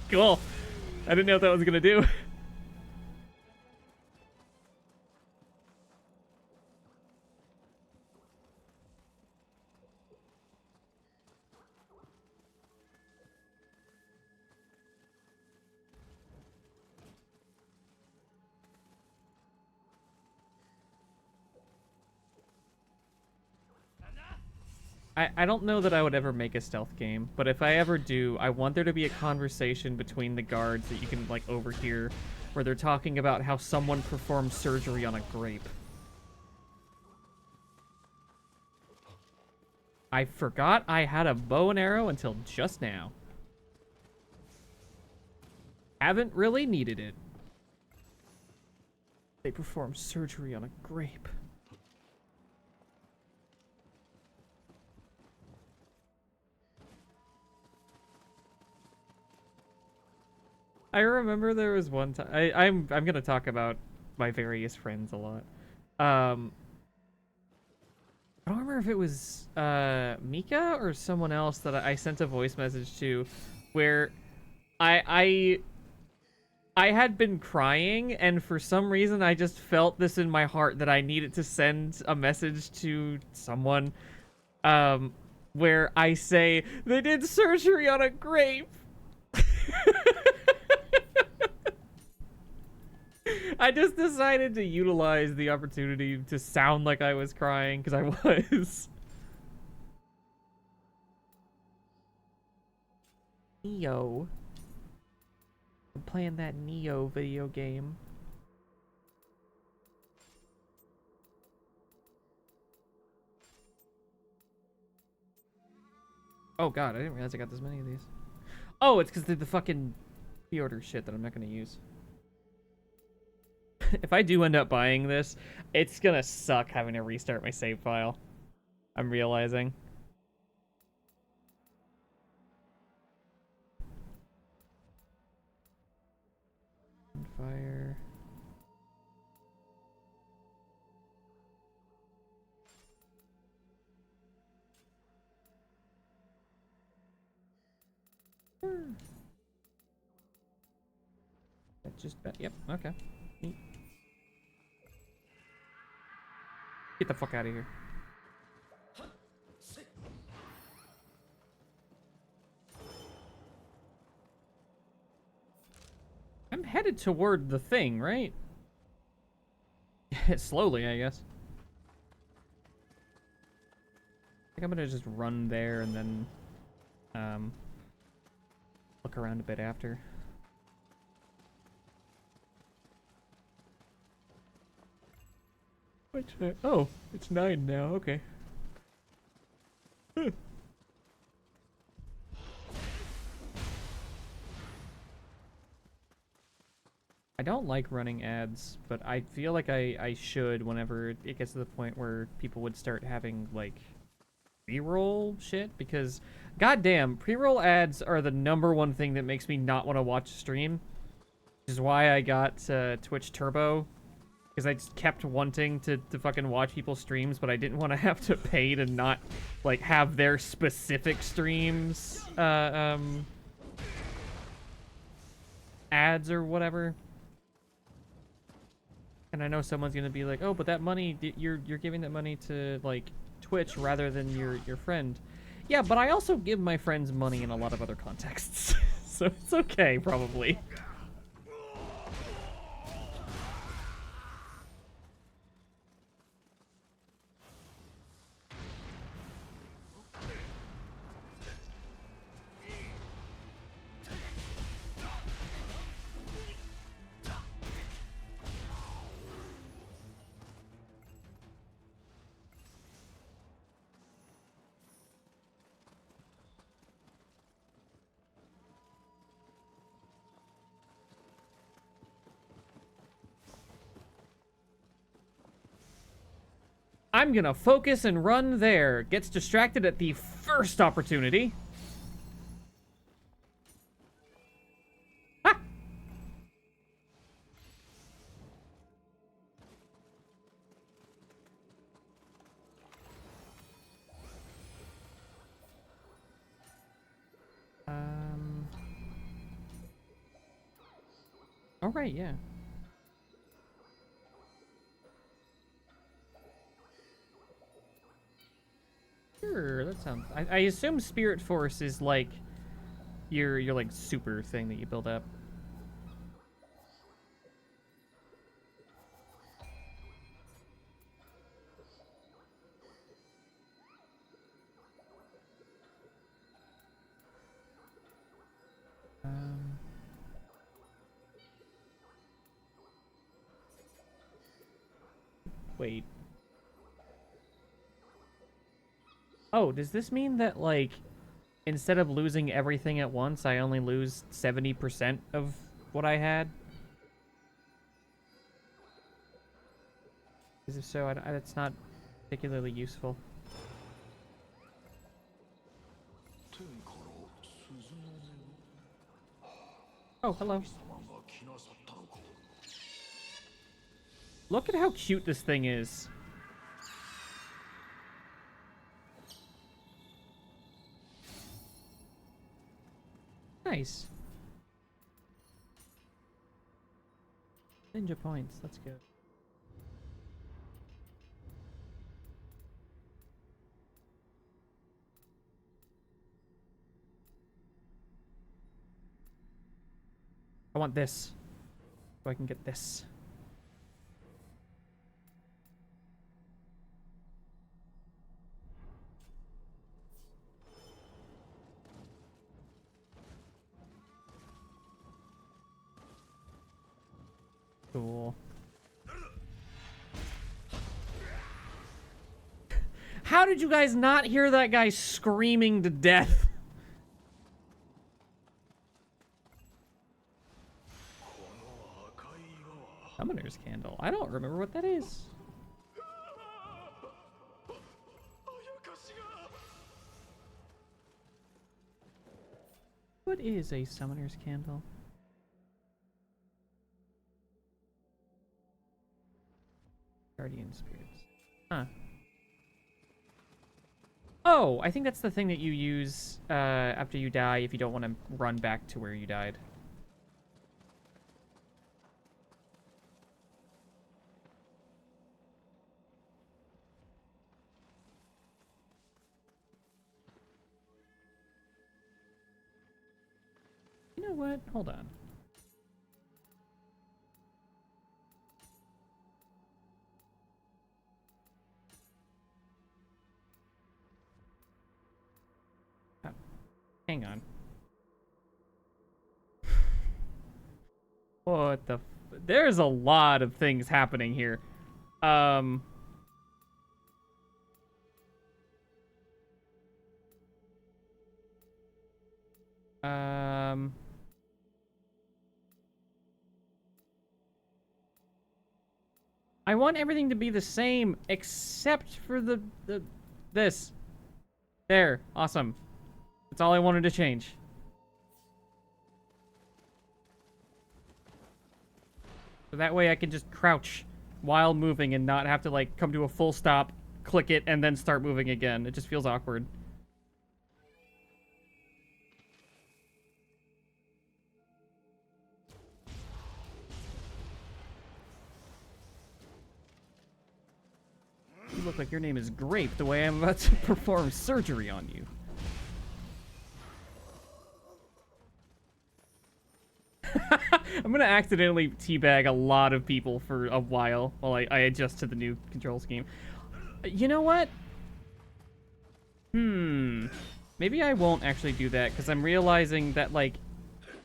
Cool. I didn't know what that was gonna do. I don't know that I would ever make a stealth game, but if I ever do, I want there to be a conversation between the guards that you can, like, overhear, where they're talking about how someone performed surgery on a grape. I forgot I had a bow and arrow until just now. Haven't really needed it. They performed surgery on a grape. I remember there was one time I'm gonna talk about my various friends a lot. I don't remember if it was Mika or someone else that I sent a voice message to, where I had been crying, and for some reason I just felt this in my heart that I needed to send a message to someone, where I say they did surgery on a grape. I just decided to utilize the opportunity to sound like I was crying, because I was. Nioh. I'm playing that Nioh video game. Oh god, I didn't realize I got this many of these. Oh, it's because they're the fucking pre-order shit that I'm not going to use. If I do end up buying this, it's gonna suck having to restart my save file. I'm realizing. Fire. That just, yep, okay. Neat. Get the fuck out of here. I'm headed toward the thing, right? Slowly, I guess. I think I'm gonna just run there and then, look around a bit after. What's that? Oh, it's 9 now, okay. I don't like running ads, but I feel like I should whenever it gets to the point where people would start having, like, pre-roll shit, because goddamn, pre-roll ads are the #1 thing that makes me not want to watch a stream, which is why I got Twitch Turbo Because I just kept wanting to fucking watch people's streams, but I didn't want to have to pay to not, like, have their specific streams, ads or whatever. And I know someone's gonna be like, oh, but that money, you're giving that money to, like, Twitch rather than your friend. Yeah, but I also give my friends money in a lot of other contexts. So it's okay, probably. I'm gonna focus and run there. Gets distracted at the first opportunity. Ah! All right, yeah. Sure, that sounds... I assume Spirit Force is, like, your like, super thing that you build up. Wait. Oh, does this mean that, like, instead of losing everything at once, I only lose 70% of what I had? Because if so, it's not particularly useful. Oh, hello. Look at how cute this thing is. Nice. Ninja points, that's good. I want this. So I can get this. Cool. How did you guys not hear that guy screaming to death? Summoner's Candle. I don't remember what that is. What is a Summoner's Candle? Guardian Spirits. Huh. Oh, I think that's the thing that you use after you die if you don't want to run back to where you died. You know what? Hold on. Hang on. What the... There's a lot of things happening here. I want everything to be the same except for this. There. Awesome. That's all I wanted to change. So that way I can just crouch while moving and not have to, like, come to a full stop, click it, and then start moving again. It just feels awkward. You look like your name is Grape the way I'm about to perform surgery on you. I'm gonna accidentally teabag a lot of people for a while I adjust to the new control scheme. You know what? Maybe I won't actually do that, because I'm realizing that, like,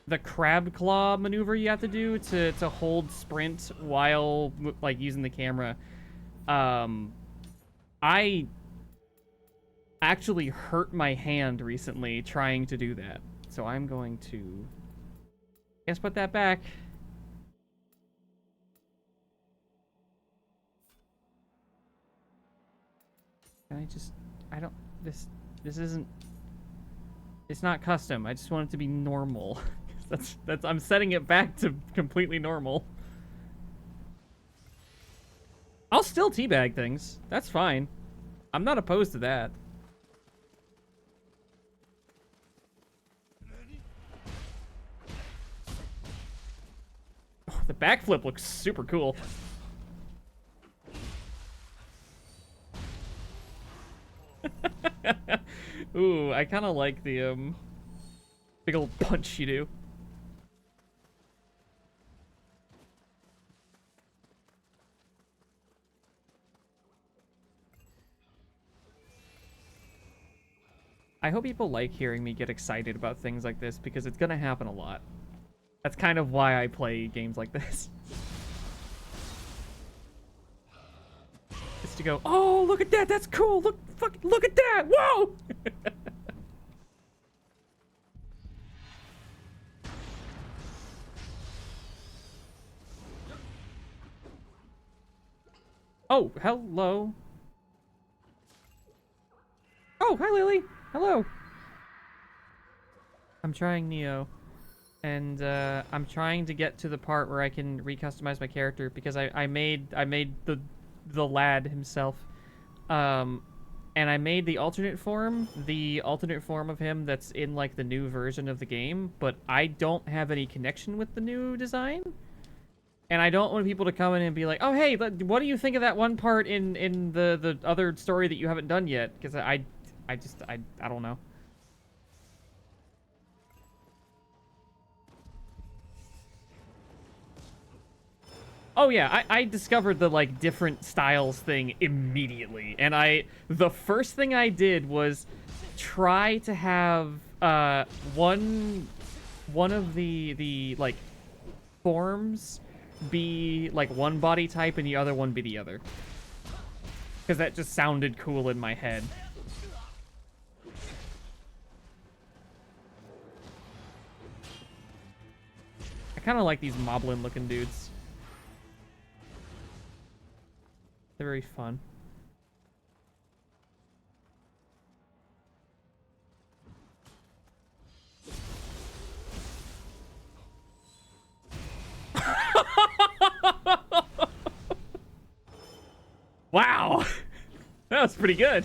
the crab claw maneuver you have to do to hold sprint while, like, using the camera, I actually hurt my hand recently trying to do that. So I'm going to, I guess, put that back. Can I just, I don't, this isn't, it's not custom. I just want it to be normal. that's, I'm setting it back to completely normal. I'll still teabag things. That's fine. I'm not opposed to that. Oh, the backflip looks super cool. Ooh, I kind of like the big old punch you do. I hope people like hearing me get excited about things like this, because it's gonna happen a lot. That's kind of why I play games like this. Just to go, oh, look at that, that's cool, look at that, whoa! Oh, hello. Oh, hi, Lily. Hello. I'm trying Nioh, and I'm trying to get to the part where I can recustomize my character, because I made the lad himself, and I made the alternate form of him that's in, like, the new version of the game, but I don't have any connection with the new design. And I don't want people to come in and be like, oh, hey, what do you think of that one part in the other story that you haven't done yet? Because I don't know. Oh yeah, I discovered the, like, different styles thing immediately. And the first thing I did was try to have one of the like, forms be, like, one body type and the other one be the other. Because that just sounded cool in my head. I kind of like these moblin looking dudes. They're very fun. Wow! That was pretty good.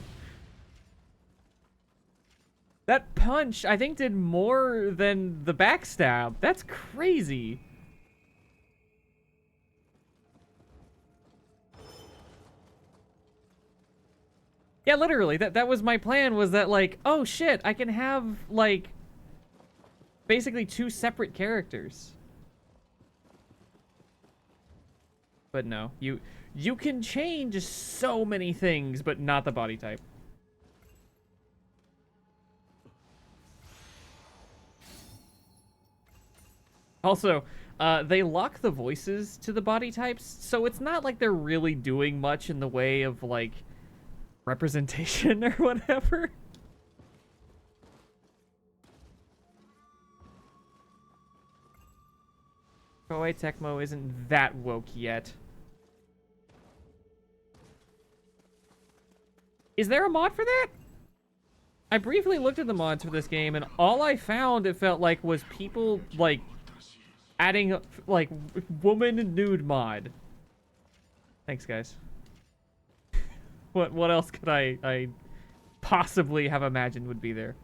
That punch, I think, did more than the backstab. That's crazy. Yeah, literally, that was my plan, was that, like, oh shit, I can have, like, basically 2 separate characters. But no, you can change so many things, but not the body type. Also, they lock the voices to the body types, so it's not like they're really doing much in the way of, like, representation or whatever. Koei Tecmo isn't that woke yet. Is there a mod for that? I briefly looked at the mods for this game, and all I found, it felt like, was people, like, adding, like, woman nude mod. Thanks, guys. What else could I possibly have imagined would be there?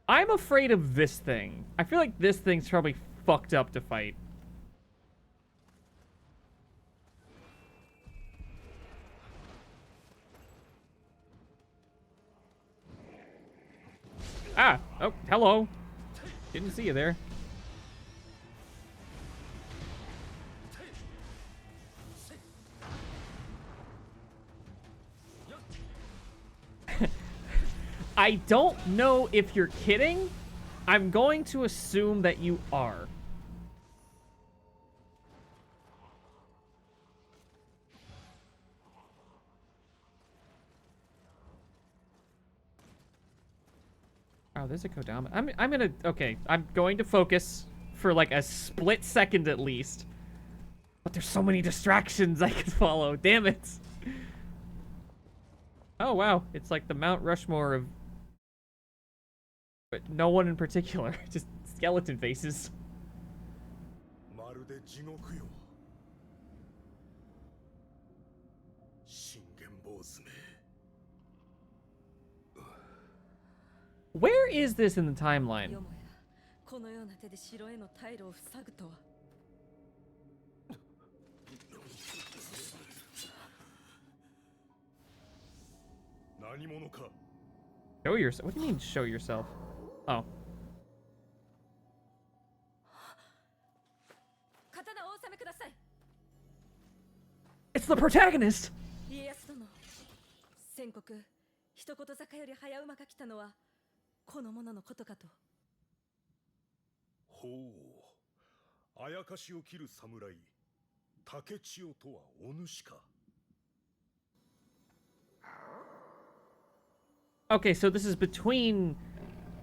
I'm afraid of this thing. I feel like this thing's probably fucked up to fight. Ah! Oh, hello. Didn't see you there. I don't know if you're kidding. I'm going to assume that you are. Oh, there's a Kodama. I'm gonna... Okay, I'm going to focus for like a split second at least. But there's so many distractions I could follow. Damn it. Oh, wow. It's like the Mount Rushmore of... But no one in particular. Just skeleton faces. Where is this in the timeline? Show yourself? What do you mean, show yourself? Oh. It's the protagonist! この者のことかと。ほう、あやかしを切る侍、竹千代とはお主か。Okay, so this is between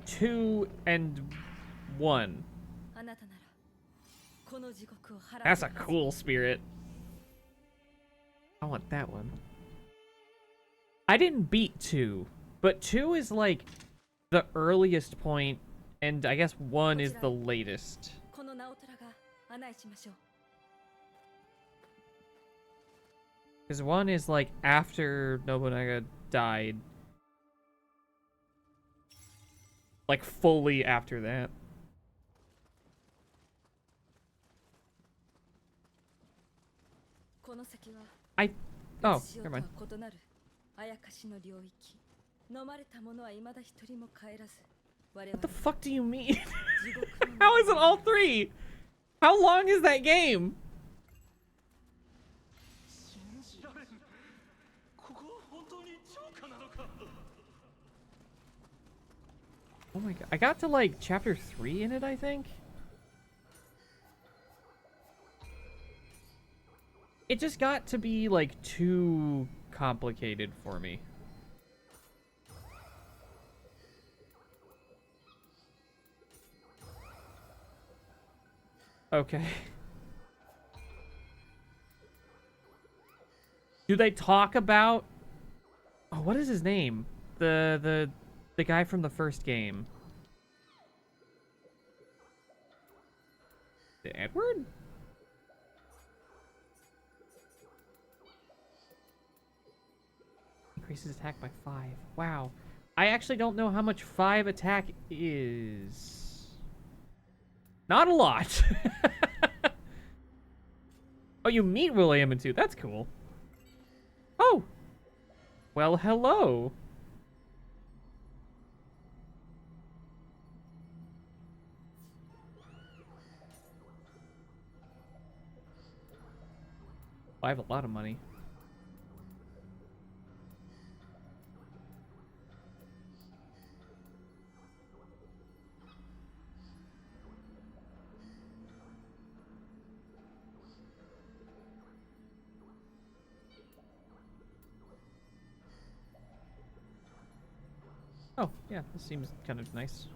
2 and 1. That's a cool spirit. I want that one. I didn't beat 2, but 2 is like the earliest point, and I guess 1 is the latest. Because 1 is like after Nobunaga died. Like fully after that. Oh, never mind. What the fuck do you mean? How is it all 3? How long is that game? Oh my god. I got to like chapter 3 in it, I think. It just got to be like too complicated for me. Okay. Do they talk about... Oh, what is his name? The guy from the first game. Edward? Increases attack by 5. Wow. I actually don't know how much 5 attack is. Not a lot. Oh, you meet William in 2. That's cool. Oh. Well, hello. I have a lot of money. Oh, yeah, this seems kind of nice.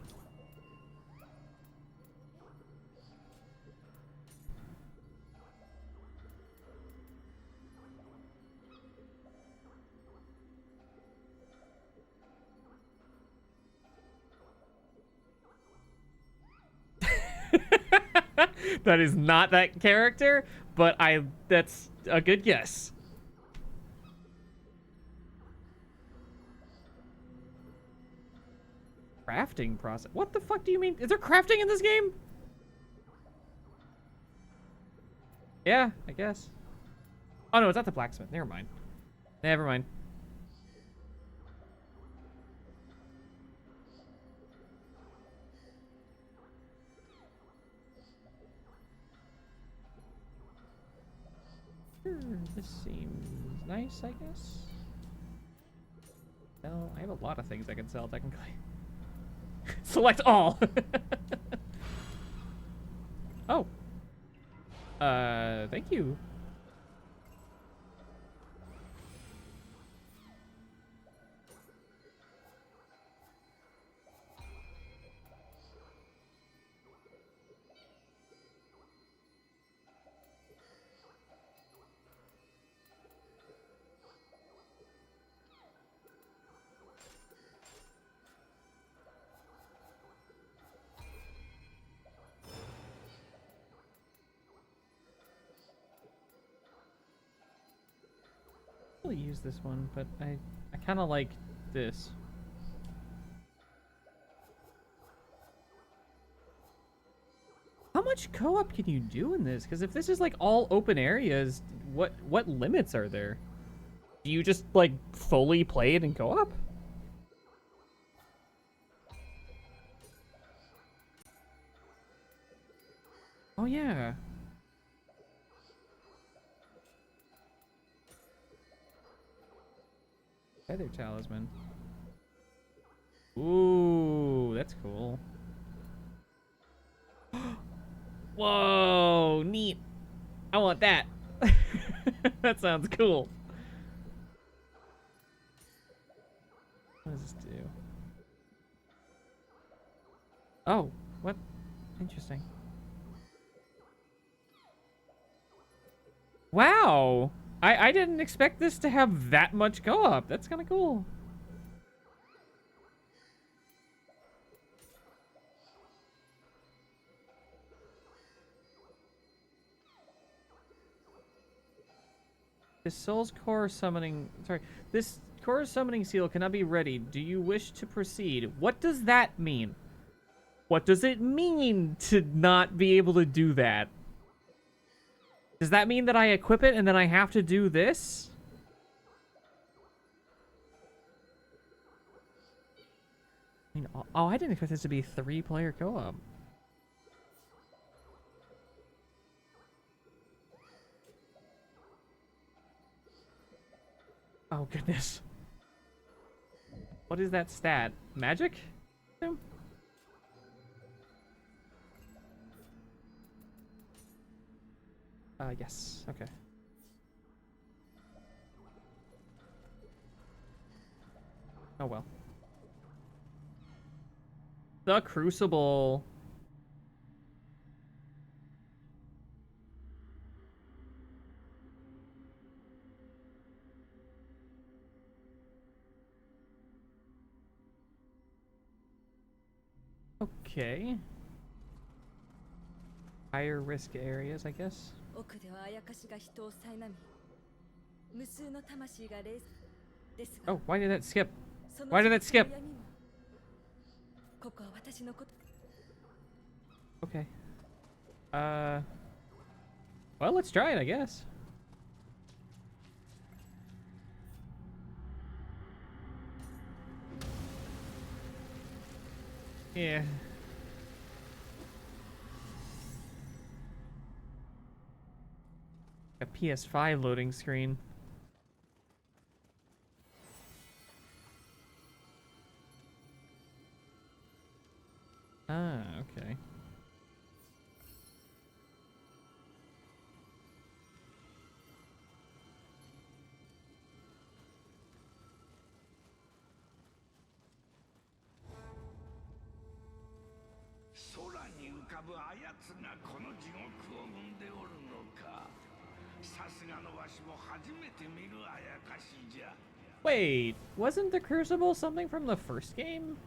That is not that character, but that's a good guess. Crafting process. What the fuck do you mean? Is there crafting in this game? Yeah, I guess. Oh no, it's not the blacksmith. Never mind. Never mind. This seems nice, I guess. No, I have a lot of things I can sell, technically. Select all! Oh. Thank you. I'll use this one, but I kind of like this. How much co-op can you do in this? Because if this is like all open areas, what limits are there? Do you just like fully play it in co-op? Oh yeah. Feather talisman. Ooh, that's cool. Whoa, neat. I want that. That sounds cool. What does this do? Oh, what? Interesting. Wow. I didn't expect this to have that much co-op. That's kind of cool. This soul's core summoning... Sorry. This core summoning seal cannot be ready. Do you wish to proceed? What does that mean? What does it mean to not be able to do that? Does that mean that I equip it and then I have to do this? I mean, oh, I didn't expect this to be 3-player co-op. Oh, goodness. What is that stat? Magic? Yes. Okay. Oh, well. The Crucible. Okay. Higher risk areas, I guess. Oh, why did that skip? Why did that skip? Okay. Well, let's try it, I guess. Yeah. A PS5 loading screen. Ah, okay. Wait, wasn't the Crucible something from the first game?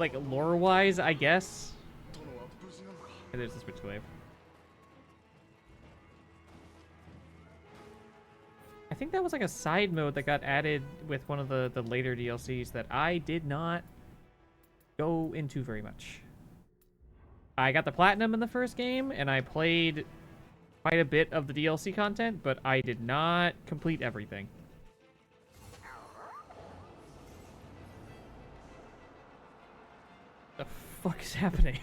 like lore-wise, I guess. Okay, there's the switchblade. I think that was like a side mode that got added with one of the later DLCs that I did not go into very much. I got the platinum in the first game, and I played quite a bit of the DLC content, but I did not complete everything. The fuck is happening?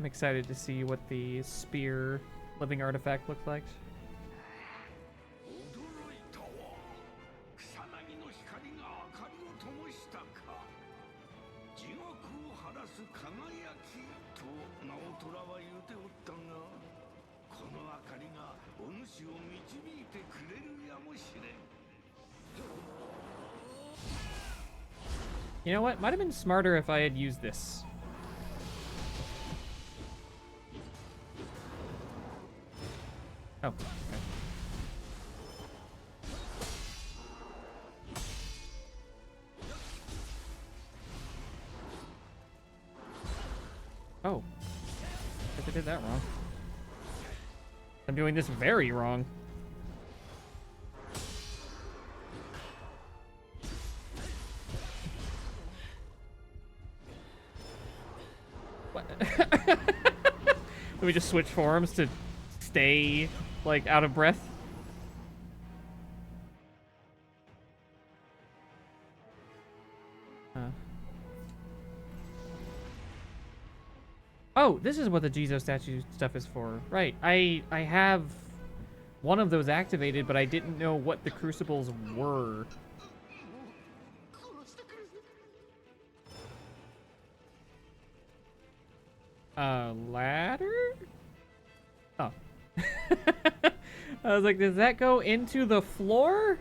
I'm excited to see what the spear living artifact looks like. You know what? Might have been smarter if I had used this. Oh, okay. Oh. Guess I did that wrong. I'm doing this very wrong. What? Let me just switch forms to stay, like, out of breath. Oh, this is what the Jizo statue stuff is for. Right. I have one of those activated, but I didn't know what the crucibles were. Ladder? Oh. I was like, does that go into the floor?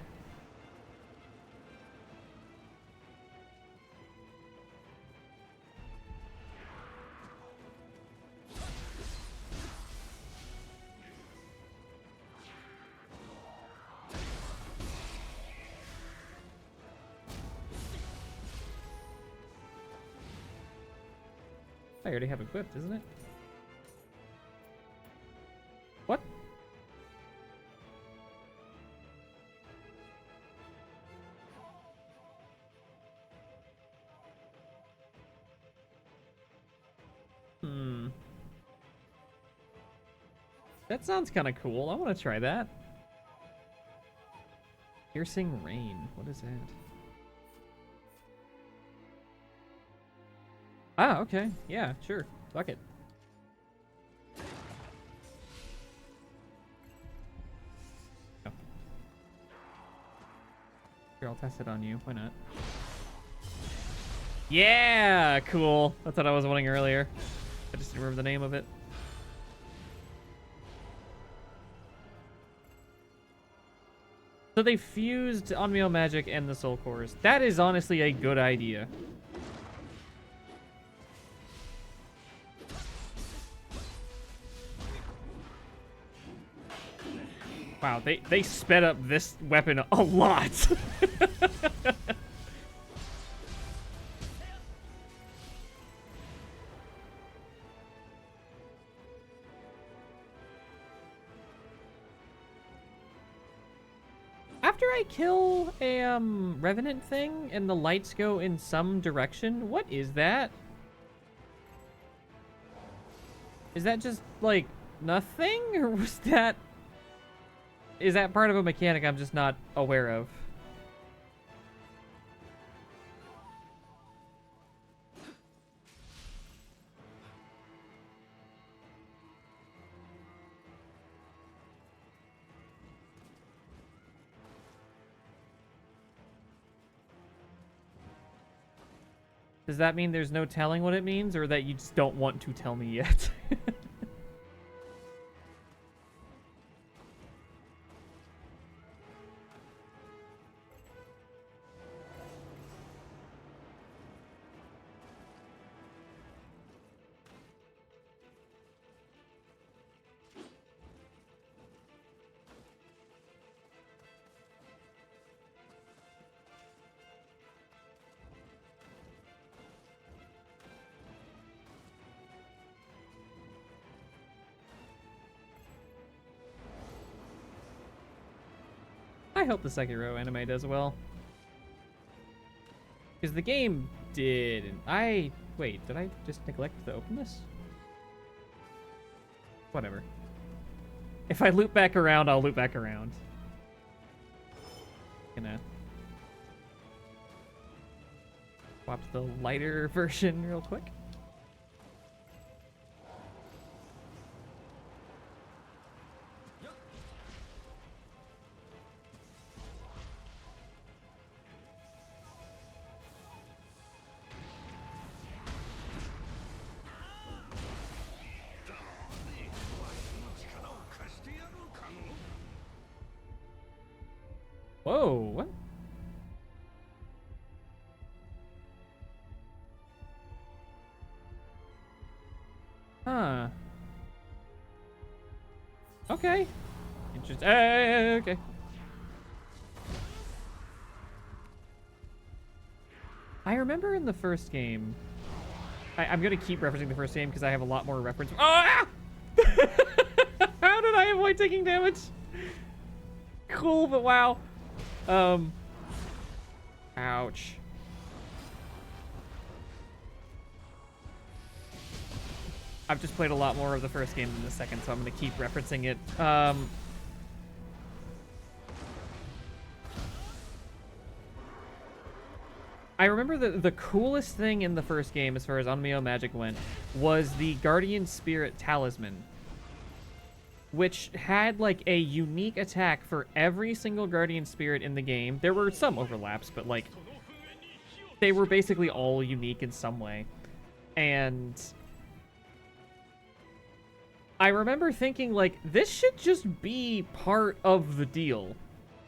I already have equipped, isn't it? What? That sounds kind of cool. I want to try that. Piercing Rain. What is that? Ah, okay. Yeah, sure. Fuck it. Oh. Here, I'll test it on you. Why not? Yeah! Cool. That's what I was wanting earlier. I just didn't remember the name of it. So they fused Onmyo Magic and the Soul Cores. That is honestly a good idea. Wow, they sped up this weapon a lot. After I kill a revenant thing and the lights go in some direction, what is that? Is that just like nothing, or was that? Is that part of a mechanic I'm just not aware of? Does that mean there's no telling what it means, or that you just don't want to tell me yet? I hope the Sekiro anime does well. Because the game didn't. Wait, did I just neglect to open this? Whatever. If I loop back around, I'll loop back around. Gonna swap to the lighter version real quick. Whoa, what? Huh. Okay. Interesting. Okay. I remember in the first game. I'm gonna keep referencing the first game because I have a lot more reference. Ah! How did I avoid taking damage? Cool, but wow. Ouch. I've just played a lot more of the first game than the second, so I'm gonna keep referencing it. I remember the coolest thing in the first game, as far as Onmyo magic went, was the Guardian Spirit Talisman, which had like a unique attack for every single Guardian Spirit in the game. There were some overlaps, but like they were basically all unique in some way. And I remember thinking like, this should just be part of the deal.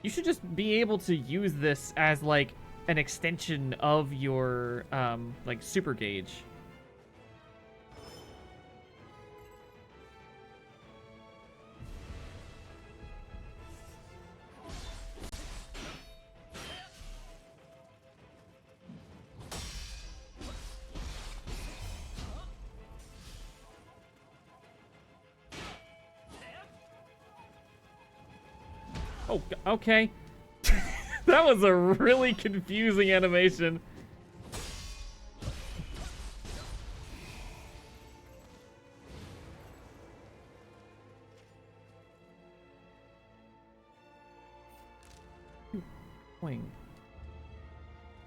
You should just be able to use this as like an extension of your like super gauge. Oh, okay. That was a really confusing animation.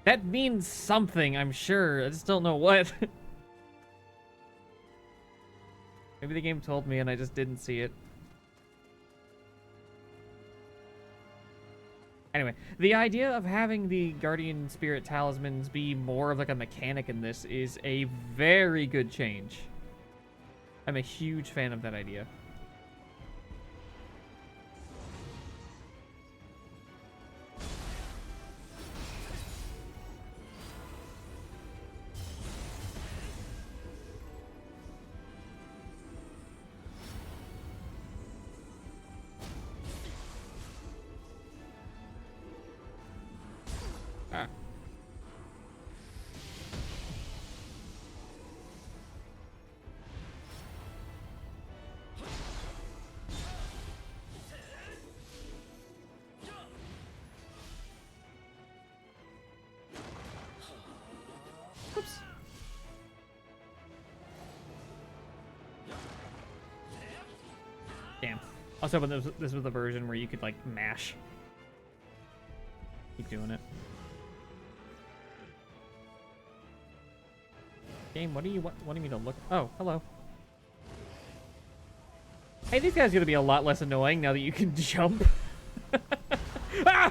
That means something, I'm sure. I just don't know what. Maybe the game told me and I just didn't see it. Anyway, the idea of having the Guardian Spirit Talismans be more of like a mechanic in this is a very good change. I'm a huge fan of that idea. Ah. Oops. Damn. I was hoping this was the version where you could like mash. Keep doing it. Game, what do you wanting me to look? Oh, hello. Hey, these guys are gonna be a lot less annoying now that you can jump. Ah!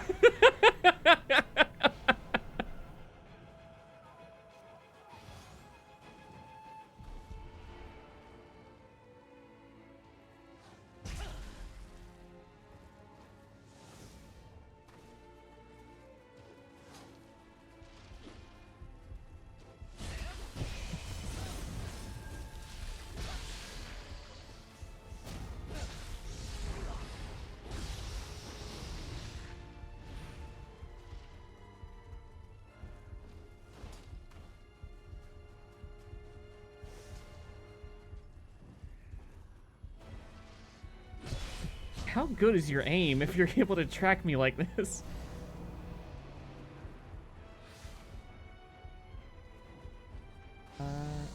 good is your aim if you're able to track me like this?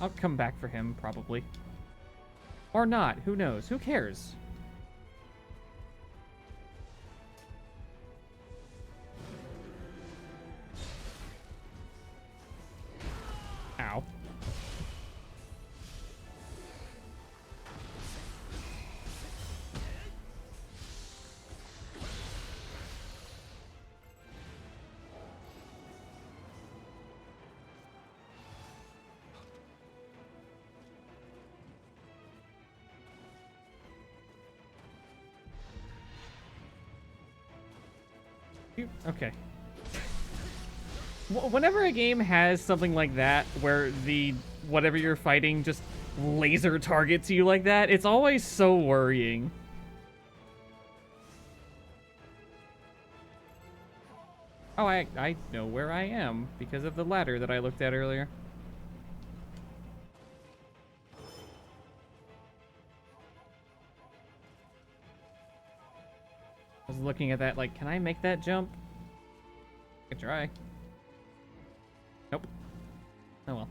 I'll come back for him, probably. Or not. Who knows? Who cares? Ow. Okay. Whenever a game has something like that, where the whatever you're fighting just laser targets you like that, it's always so worrying. Oh, I know where I am because of the ladder that I looked at earlier. I was looking at that like, can I make that jump? I could try. Nope. Oh well.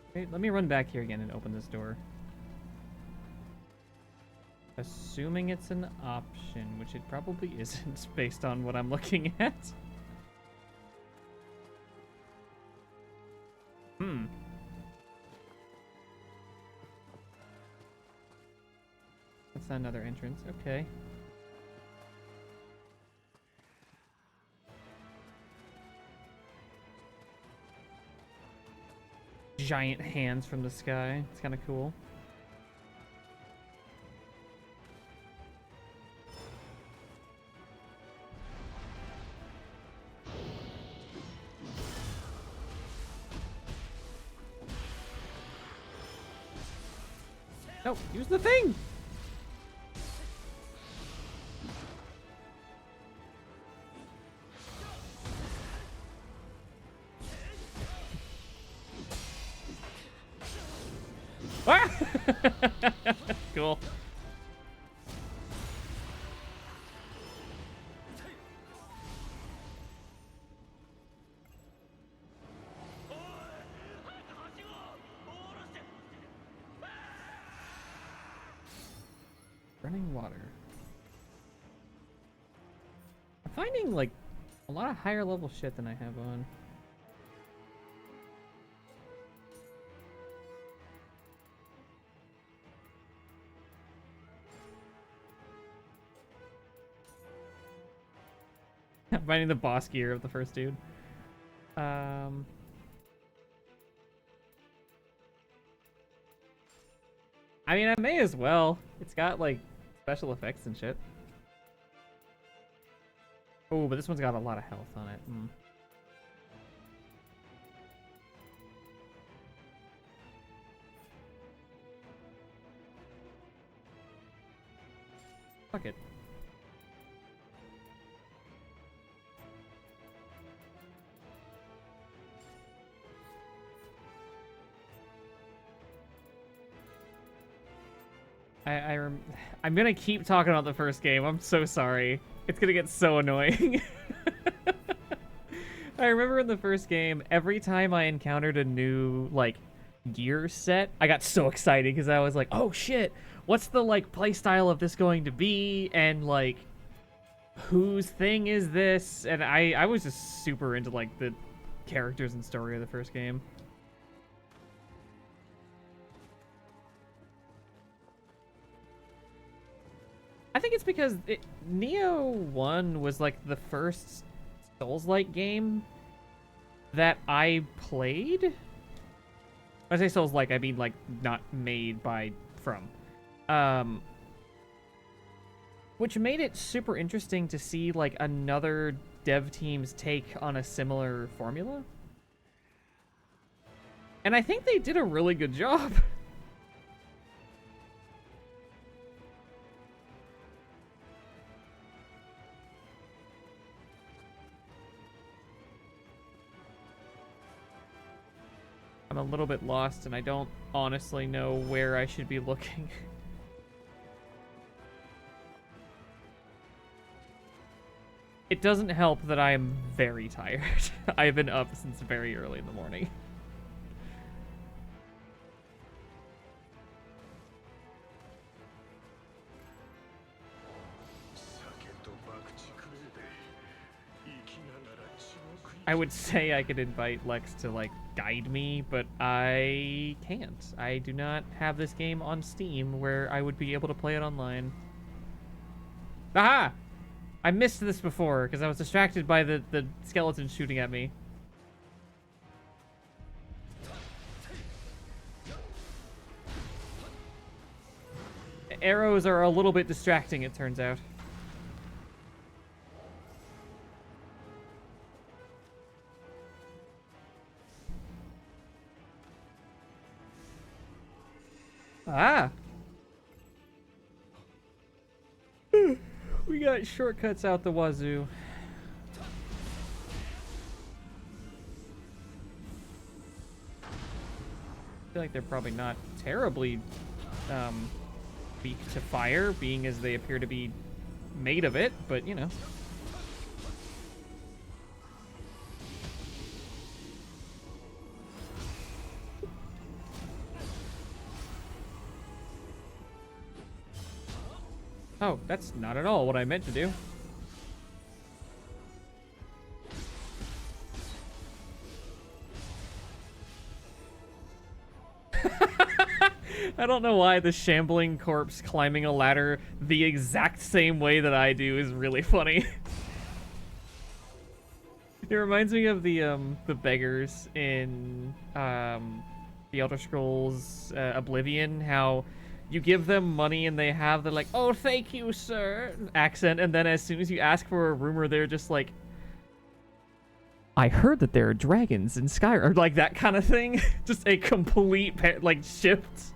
Okay, let me run back here again and open this door. Assuming it's an option, which it probably isn't based on what I'm looking at. That's not another entrance. Okay. Giant hands from the sky. It's kind of cool. No, use the thing! Ah! Cool. Running water. I'm finding like a lot of higher level shit than I have on. Finding the boss gear of the first dude. I mean, I may as well. It's got like special effects and shit. Oh, but this one's got a lot of health on it. Fuck it. I'm gonna keep talking about the first game. I'm so sorry. It's gonna get so annoying. I remember in the first game, every time I encountered a new, like, gear set, I got so excited because I was like, oh shit, what's the, like, playstyle of this going to be? And, like, whose thing is this? And I was just super into, like, the characters and story of the first game. I think it's because Nioh 1 was like the first Souls-like game that I played. When I say Souls-like, I mean like not made by From. Which made it super interesting to see like another dev team's take on a similar formula. And I think they did a really good job. I'm a little bit lost and I don't honestly know where I should be looking. It doesn't help that I am very tired. I have been up since very early in the morning. I would say I could invite Lex to, like, guide me, but I can't. I do not have this game on Steam where I would be able to play it online. Aha! I missed this before because I was distracted by the skeleton shooting at me. Arrows are a little bit distracting, it turns out. Ah! We got shortcuts out the wazoo. I feel like they're probably not terribly weak to fire, being as they appear to be made of it, but you know. Oh, that's not at all what I meant to do. I don't know why the shambling corpse climbing a ladder the exact same way that I do is really funny. It reminds me of the beggars in the Elder Scrolls Oblivion, how you give them money and they have the like, "Oh, thank you, sir," accent, and then as soon as you ask for a rumor, they're just like, "I heard that there are dragons in Skyrim," or like that kind of thing. Just a complete like shift.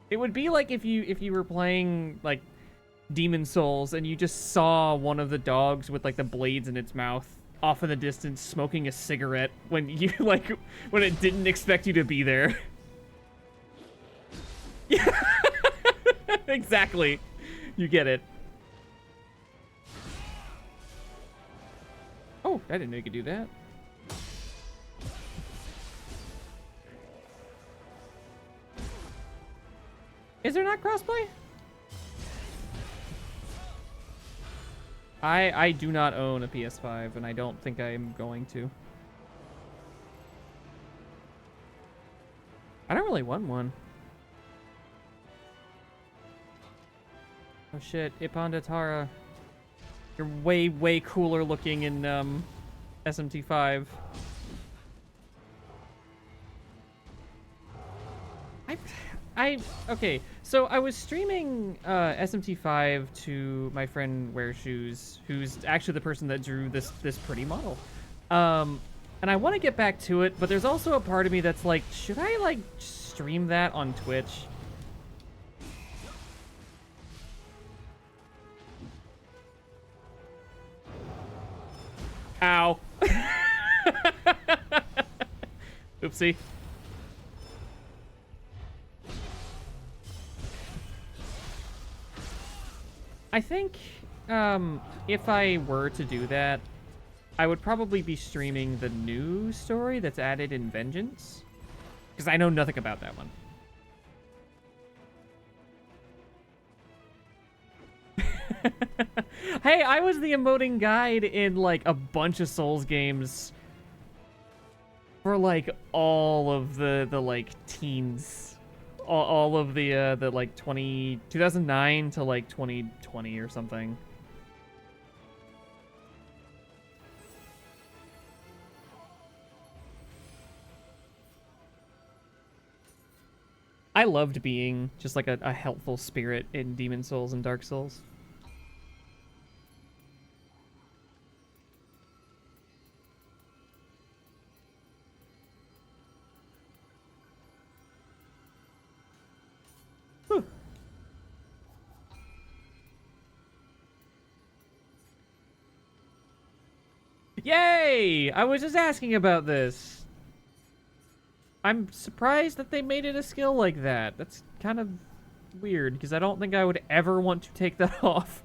It would be like if you were playing like Demon Souls and you just saw one of the dogs with like the blades in its mouth off in the distance smoking a cigarette when you like when it didn't expect you to be there. Yeah. Exactly. You get it. Oh, I didn't know you could do that. Is there not crossplay? I do not own a PS5, and I don't think I'm going to. I don't really want one. Oh shit, Ipandatara. You're way, way cooler looking in SMT5. Okay, so I was streaming SMT5 to my friend Wear Shoes, who's actually the person that drew this pretty model. And I want to get back to it, but there's also a part of me that's like, should I like stream that on Twitch? Ow. Oopsie. I think if I were to do that, I would probably be streaming the new story that's added in Vengeance, because I know nothing about that one. Hey, I was the emoting guide in like a bunch of Souls games for like all of the like teens, all of the like 2009 to like 2020 or something. I loved being just like a helpful spirit in Demon Souls and Dark Souls. Whew. Yay! I was just asking about this. I'm surprised that they made it a skill like that. That's kind of weird, because I don't think I would ever want to take that off.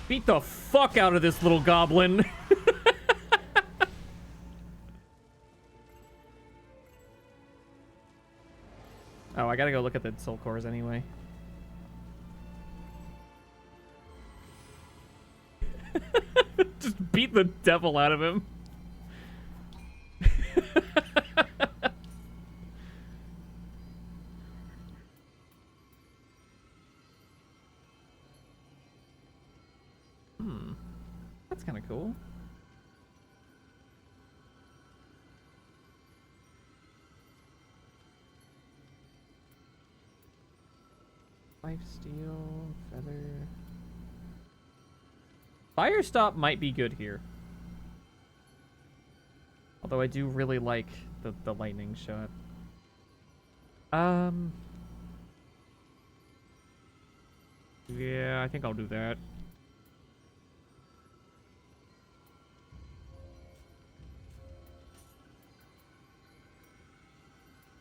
Beat the fuck out of this little goblin. Oh, I gotta go look at the soul cores anyway. Just beat the devil out of him. That's kind of cool. Life steal, feather. Fire stop might be good here. Although I do really like the lightning shot. Yeah, I think I'll do that.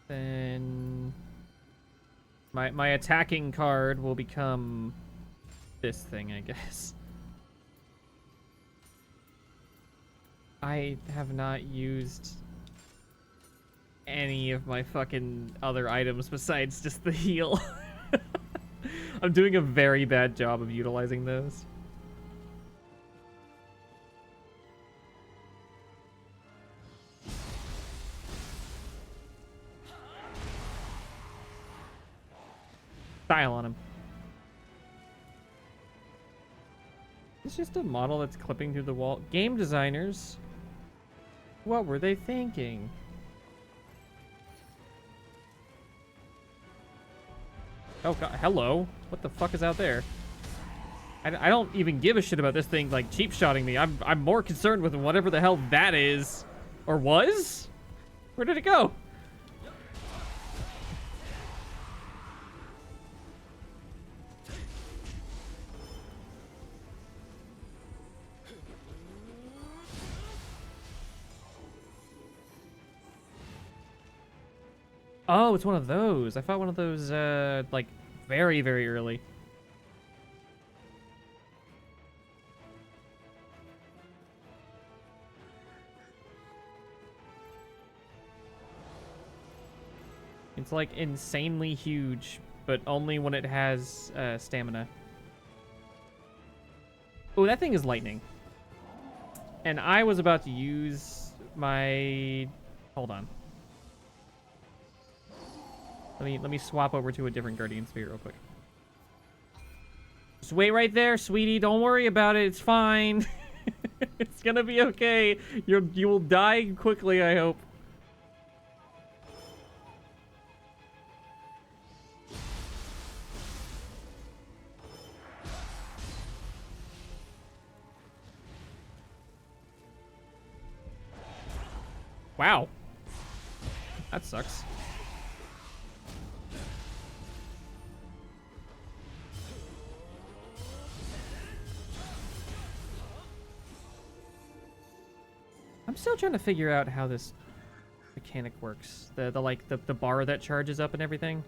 Then my attacking card will become this thing, I guess. I have not used any of my fucking other items besides just the heal. I'm doing a very bad job of utilizing those. Style on him. It's just a model that's clipping through the wall. Game designers, what were they thinking? Oh god, hello. What the fuck is out there? I don't even give a shit about this thing like cheap shotting me. I'm more concerned with whatever the hell that is. Or was? Where did it go? Oh, it's one of those. I fought one of those, like, very, very early. It's, like, insanely huge, but only when it has, stamina. Oh, that thing is lightning. And I was about to use my... Hold on. Let me swap over to a different Guardian Sphere real quick. Just wait right there, sweetie. Don't worry about it. It's fine. It's gonna be okay. You will die quickly, I hope. Wow. That sucks. I'm still trying to figure out how this mechanic works. The bar that charges up and everything.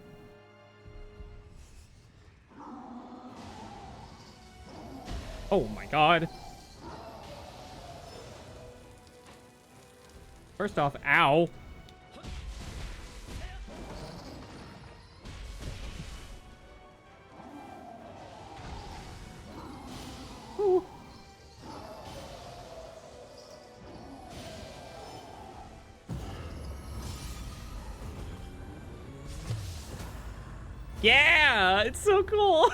Oh my god. First off, ow. Ooh. Yeah, it's so cool.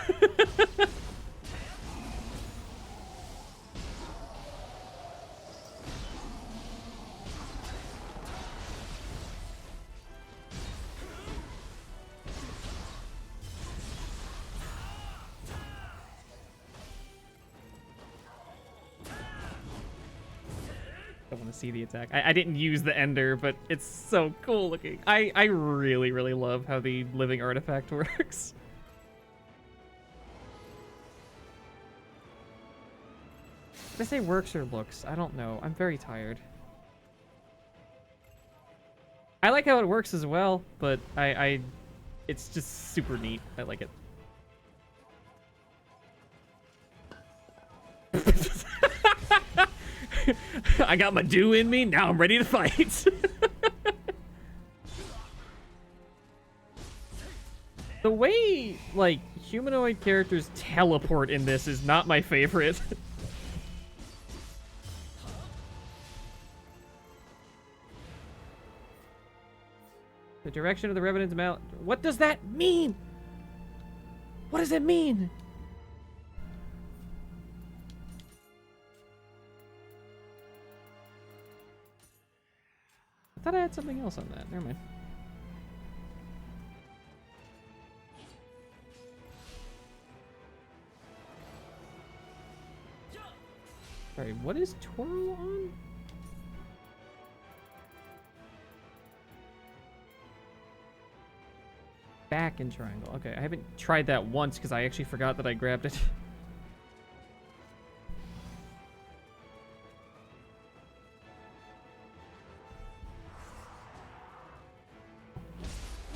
The don't want to see the attack. I didn't use the ender, but it's so cool looking. I really, really love how the living artifact works. Did I say works or looks? I don't know. I'm very tired. I like how it works as well, but it's just super neat. I like it. I got my dew in me, now I'm ready to fight. The way, like, humanoid characters teleport in this is not my favorite. The direction of the Revenant's mouth. What does that mean? What does it mean? I thought I had something else on that. Never mind. Sorry, what is Toro on? Back in triangle. Okay, I haven't tried that once because I actually forgot that I grabbed it.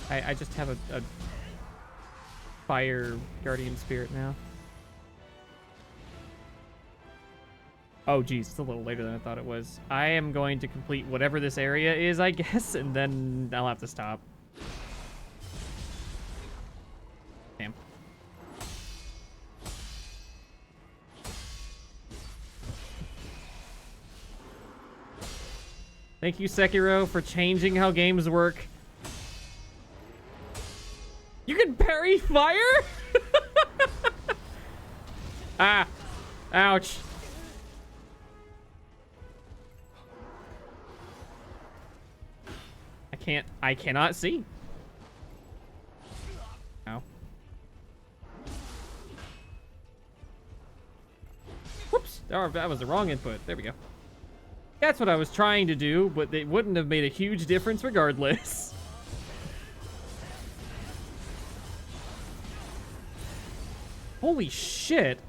I just have a fire guardian spirit now. Oh geez, it's a little later than I thought it was. I am going to complete whatever this area is, I guess, and then I'll have to stop. Damn. Thank you, Sekiro, for changing how games work. You can parry fire? Ah. Ouch. I cannot see. Ow. Whoops. Oh, that was the wrong input. There we go. That's what I was trying to do, but it wouldn't have made a huge difference regardless. Holy shit.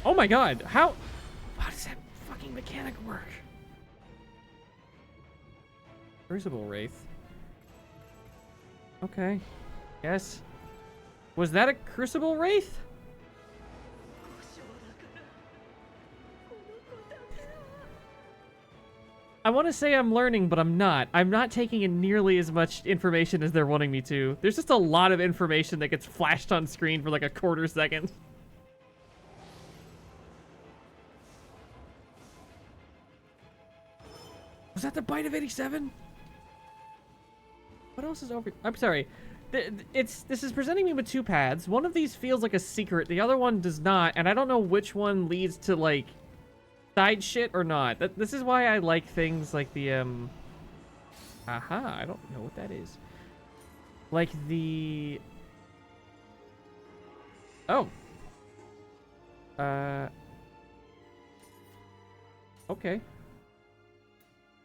Oh my god. How does that fucking mechanic work? Crucible Wraith. Okay. Yes. Was that a Crucible Wraith? I want to say I'm learning, but I'm not. I'm not taking in nearly as much information as they're wanting me to. There's just a lot of information that gets flashed on screen for like a quarter second. Was that the Bite of 87? What else is over? I'm sorry. This is presenting me with two paths. One of these feels like a secret. The other one does not. And I don't know which one leads to, like, side shit or not. This is why I like things like the, Aha, I don't know what that is. Like the... Oh. Okay.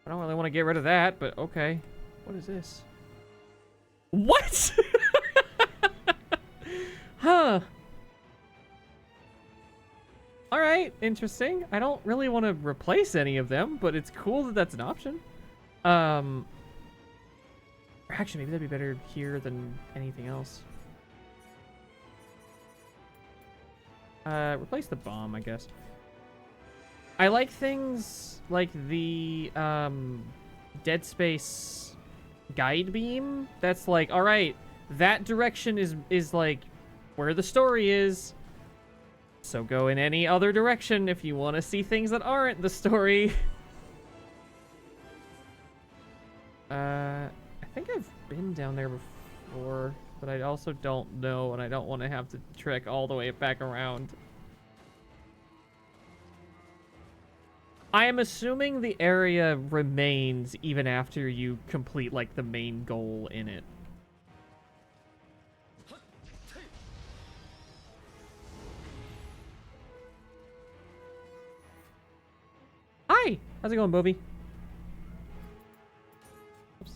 I don't really want to get rid of that, but okay. What is this? What? Huh. Alright, interesting. I don't really want to replace any of them, but it's cool that that's an option. Or actually, maybe that'd be better here than anything else. Replace the bomb, I guess. I like things like the, Dead Space guide beam. That's like, alright, that direction is like where the story is. So go in any other direction if you want to see things that aren't the story. I think I've been down there before, but I also don't know, and I don't want to have to trek all the way back around. I am assuming the area remains even after you complete, like, the main goal in it. Hi! How's it going, Bobby? Oops.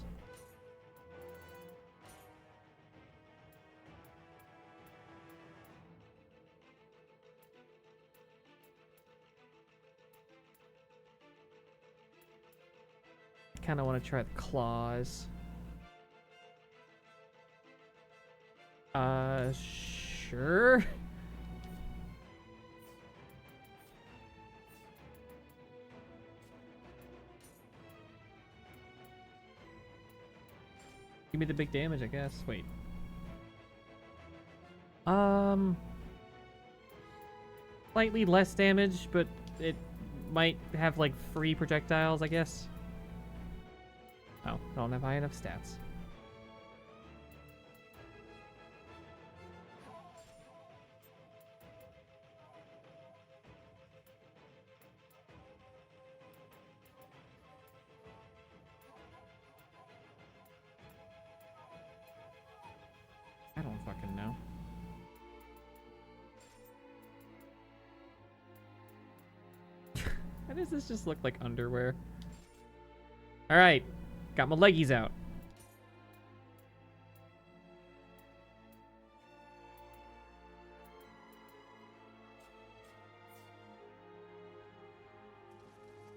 I kind of want to try the claws. Sure. Give me the big damage, I guess. Wait. Slightly less damage, but it might have, like, free projectiles, I guess. Oh, I don't have high enough stats. I don't fucking know. Why does this just look like underwear? Alright. Got my leggies out.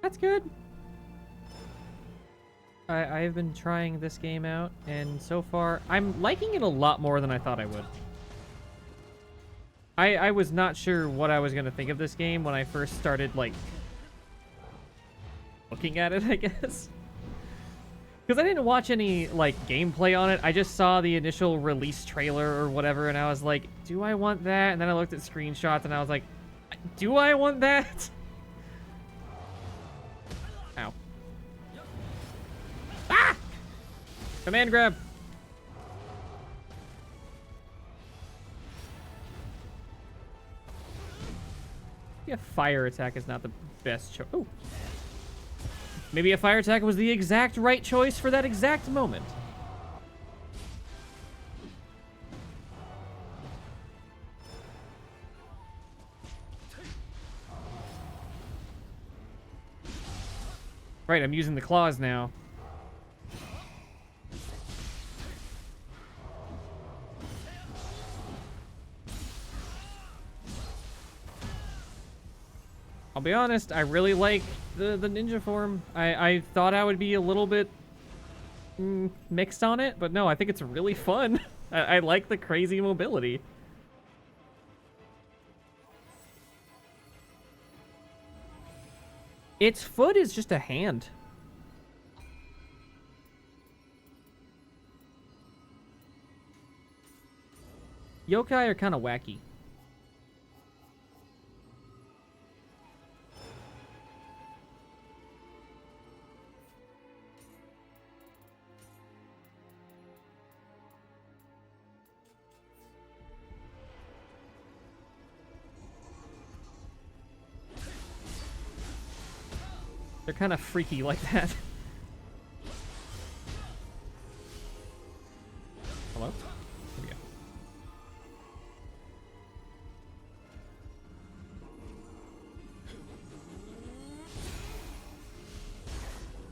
That's good. I've been trying this game out, and so far, I'm liking it a lot more than I thought I would. I was not sure what I was going to think of this game when I first started, like, looking at it, I guess. Because I didn't watch any, like, gameplay on it. I just saw the initial release trailer or whatever, and I was like, do I want that? And then I looked at screenshots, and I was like, do I want that? Ow. Ah! Command grab. Yeah, fire attack is not the best choice. Oh. Maybe a fire attack was the exact right choice for that exact moment. Right, I'm using the claws now. I'll be honest, I really like the ninja form. I thought I would be a little bit mixed on it, but no, I think it's really fun. I like the crazy mobility. Its foot is just a hand. Yokai are kind of wacky. They're kind of freaky like that. Hello? Here we go.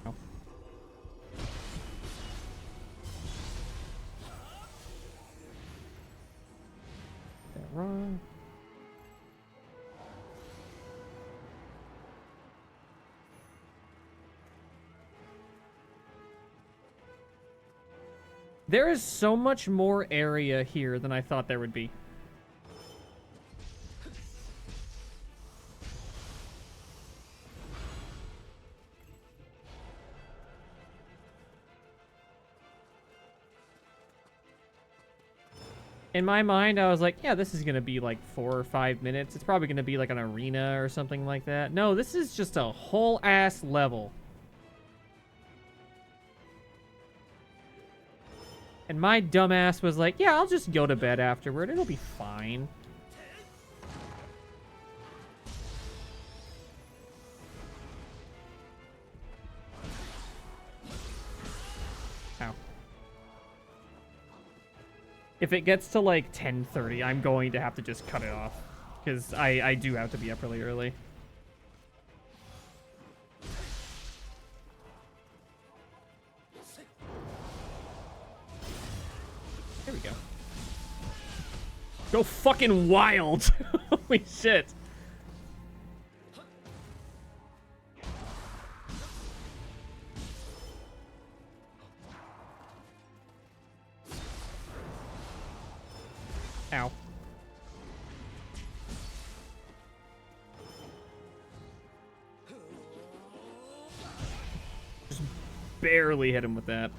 Oh. That wrong. There is so much more area here than I thought there would be. In my mind, I was like, yeah, this is going to be like 4 or 5 minutes. It's probably going to be like an arena or something like that. No, this is just a whole ass level. And my dumbass was like, yeah, I'll just go to bed afterward. It'll be fine. Ow. If it gets to like 10:30, I'm going to have to just cut it off. Because I do have to be up really early. Go fucking wild. Holy shit. Ow. Just barely hit him with that.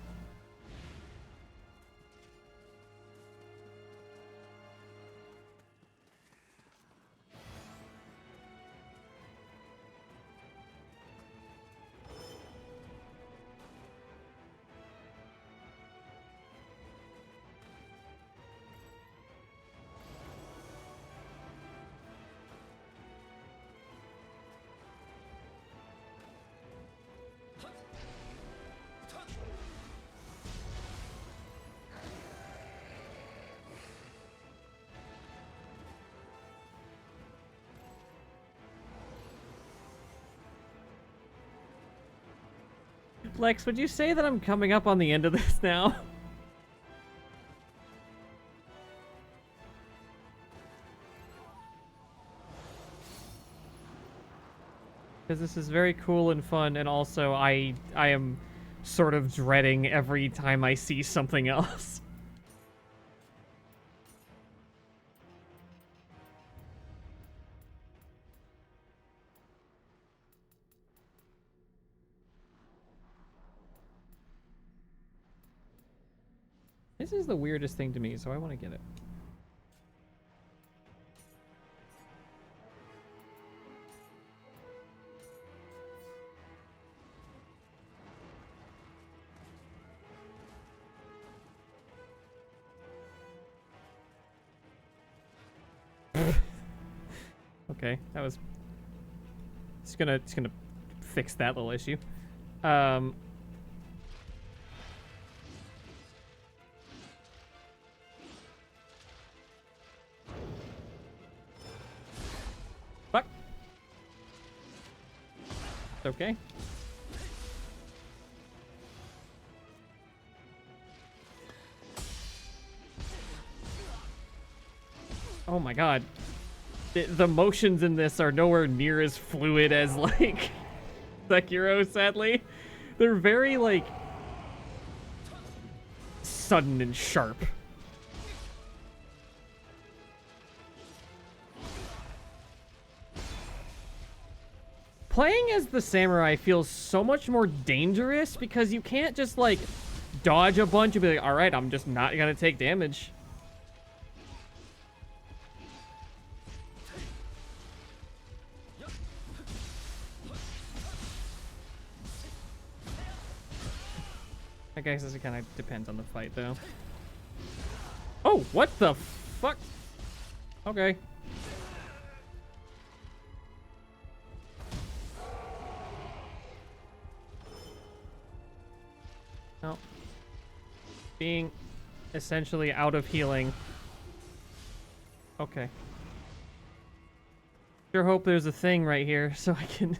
Lex, would you say that I'm coming up on the end of this now? Because this is very cool and fun, and also I am sort of dreading every time I see something else. This is the weirdest thing to me, so I want to get it. Okay, that was... It's gonna fix that little issue. Fuck. It's okay. Oh my god. The motions in this are nowhere near as fluid as, like, Sekiro, sadly. They're very, like, sudden and sharp. Playing as the samurai feels so much more dangerous because you can't just, like, dodge a bunch and be like, alright, I'm just not gonna take damage. I guess it kind of depends on the fight, though. Oh, what the fuck? Okay. Oh. Being essentially out of healing. Okay. Sure hope there's a thing right here so I can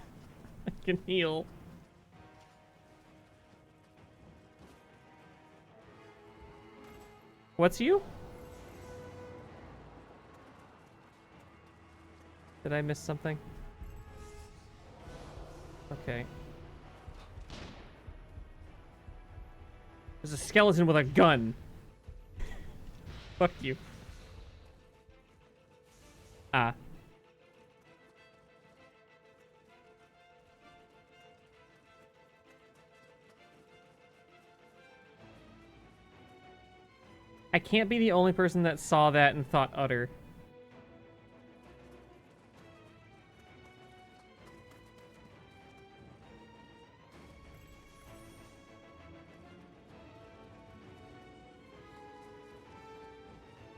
heal. What's you? Did I miss something? Okay. There's a skeleton with a gun. Fuck you. Ah. I can't be the only person that saw that and thought utter.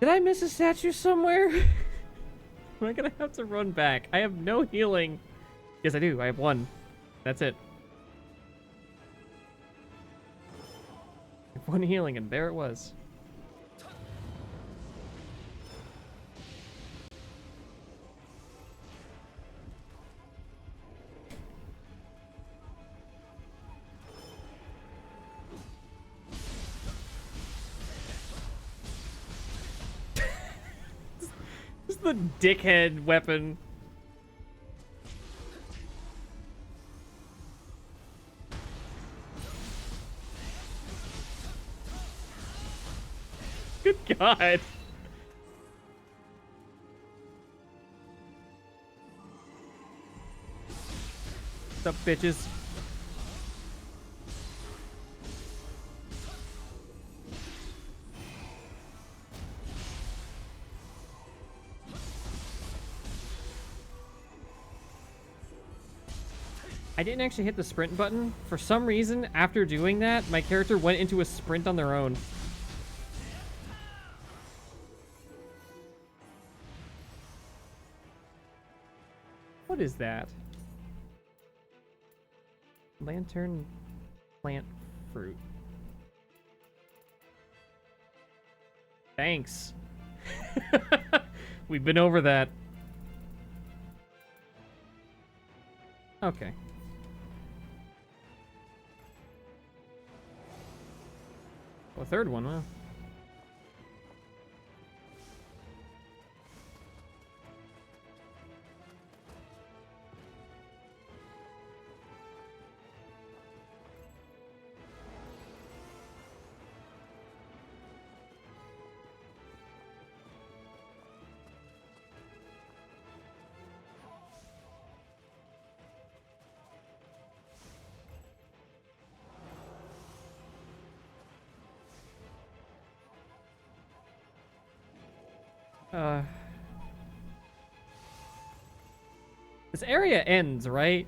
Did I miss a statue somewhere? Am I gonna have to run back? I have no healing. Yes, I do. I have one. That's it. I have one healing, and there it was. the dickhead weapon. Good God. What's up, bitches? I didn't actually hit the sprint button. For some reason, after doing that, my character went into a sprint on their own. What is that? Lantern plant fruit. Thanks. We've been over that. Okay. Oh, a third one, huh? This area ends, right?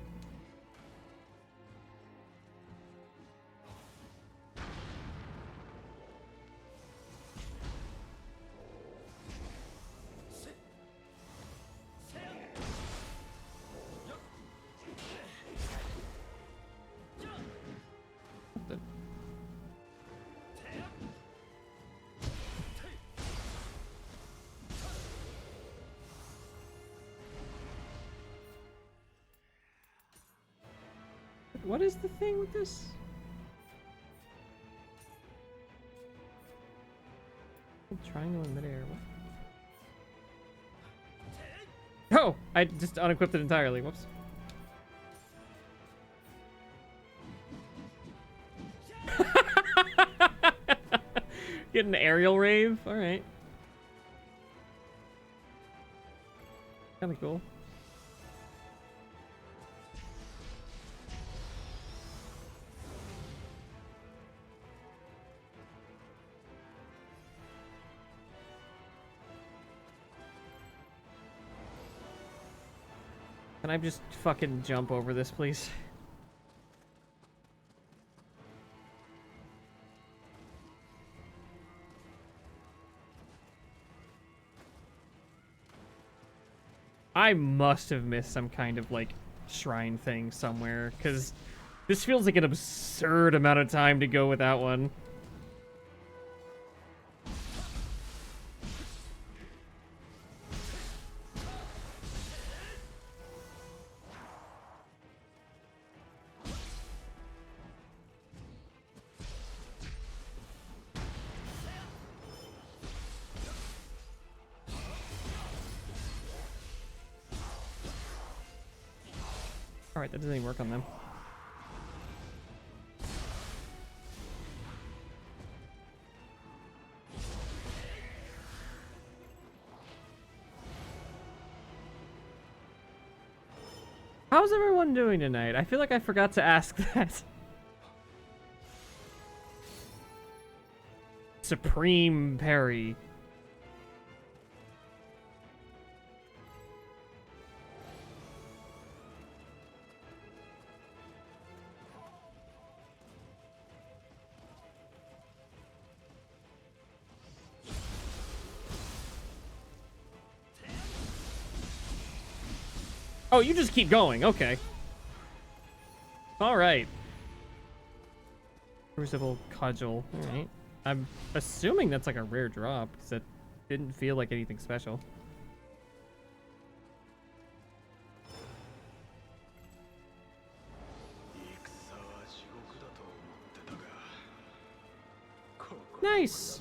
What the- What is the thing with this? Triangle in midair. What? Oh! I just unequipped it entirely. Whoops. Get an aerial rave? Alright. Kinda cool. Can I just fucking jump over this, please? I must have missed some kind of, like, shrine thing somewhere, because this feels like an absurd amount of time to go without one. Alright, that doesn't even work on them. How's everyone doing tonight? I feel like I forgot to ask that. Supreme parry. Oh, you just keep going. Okay. All right. Crucible Cudgel. All right. I'm assuming that's like a rare drop because it didn't feel like anything special. Nice.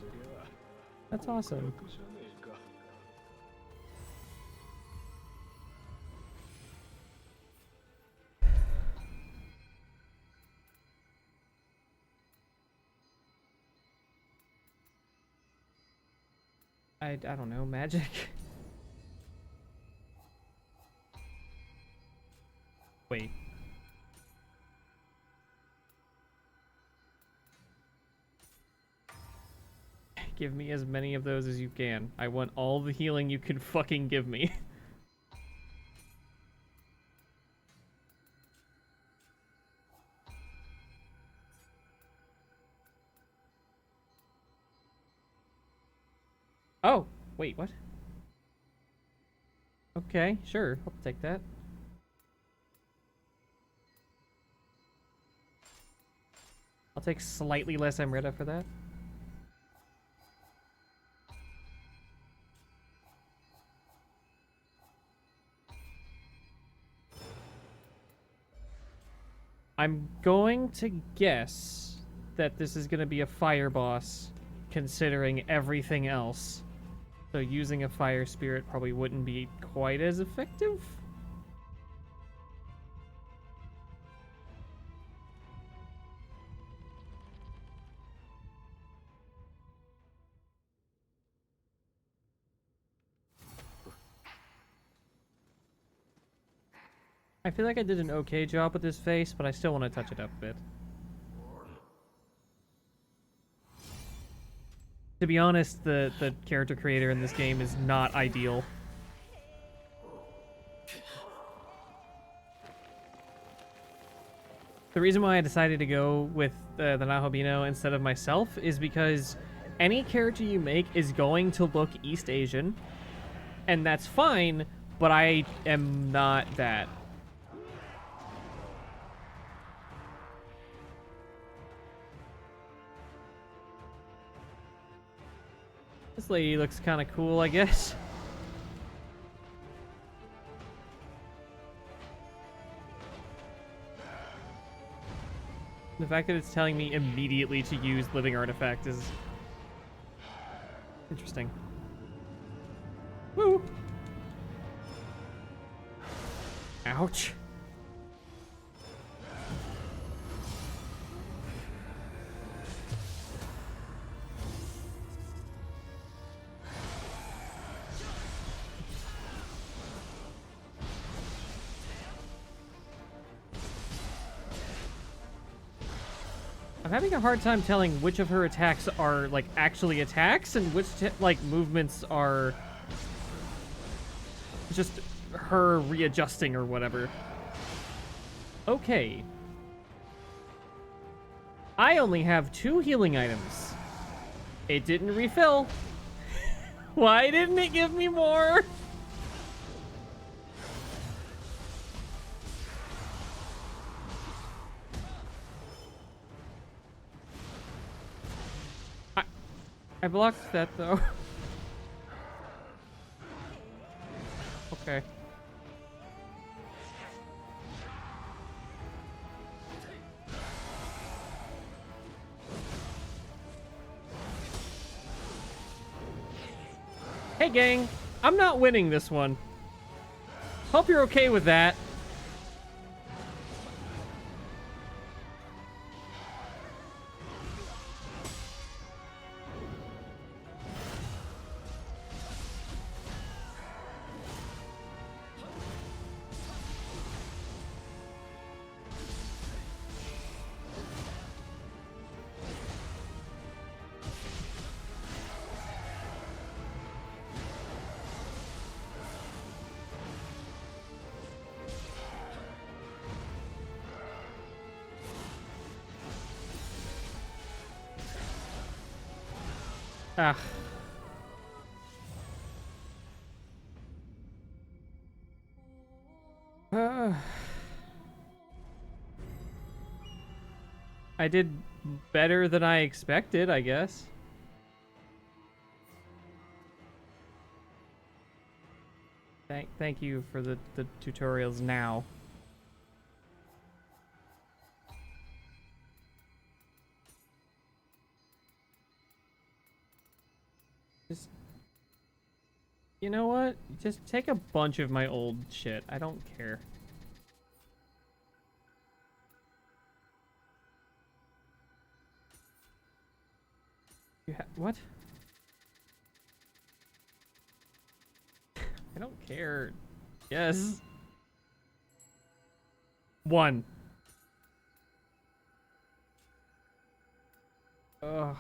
That's awesome. I don't know, magic. Wait. Give me as many of those as you can. I want all the healing you can fucking give me. Oh, wait, what? Okay, sure, I'll take that. I'll take slightly less Amrita for that. I'm going to guess that this is going to be a fire boss, considering everything else. So using a fire spirit probably wouldn't be quite as effective. I feel like I did an okay job with this face, but I still want to touch it up a bit. To be honest, the character creator in this game is not ideal. The reason why I decided to go with the Nahobino instead of myself is because any character you make is going to look East Asian, and that's fine, but I am not that. This lady looks kind of cool, I guess. The fact that it's telling me immediately to use Living Artifact is interesting. Woo! Ouch. I'm having a hard time telling which of her attacks are, like, actually attacks and which, like, movements are just her readjusting or whatever. Okay. I only have 2 healing items. It didn't refill. Why didn't it give me more? I blocked that, though. Okay. Hey, gang. I'm not winning this one. Hope you're okay with that. Ah. I did better than I expected, I guess. Thank you for the tutorials now. Just, you know what? Just take a bunch of my old shit. I don't care. What? I don't care. Yes. 1. Ugh.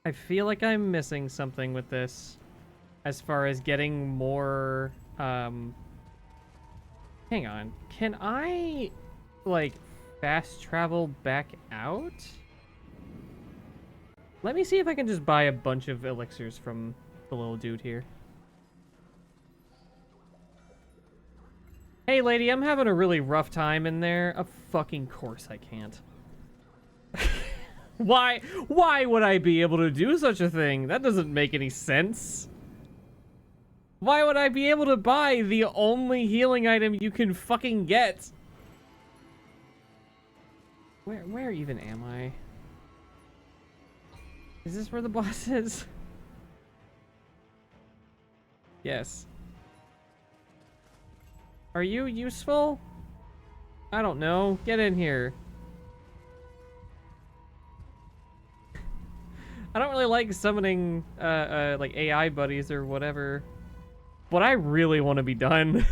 I feel like I'm missing something with this as far as getting more, hang on. Can I, like, fast travel back out? Let me see if I can just buy a bunch of elixirs from the little dude here. Hey, lady, I'm having a really rough time in there. Of fucking course I can't. Why would I be able to do such a thing? That doesn't make any sense. Why would I be able to buy the only healing item you can fucking get? Where even am I? Is this where the boss is? Yes. Are you useful? I don't know. Get in here. I don't really like summoning, like AI buddies or whatever. But I really want to be done.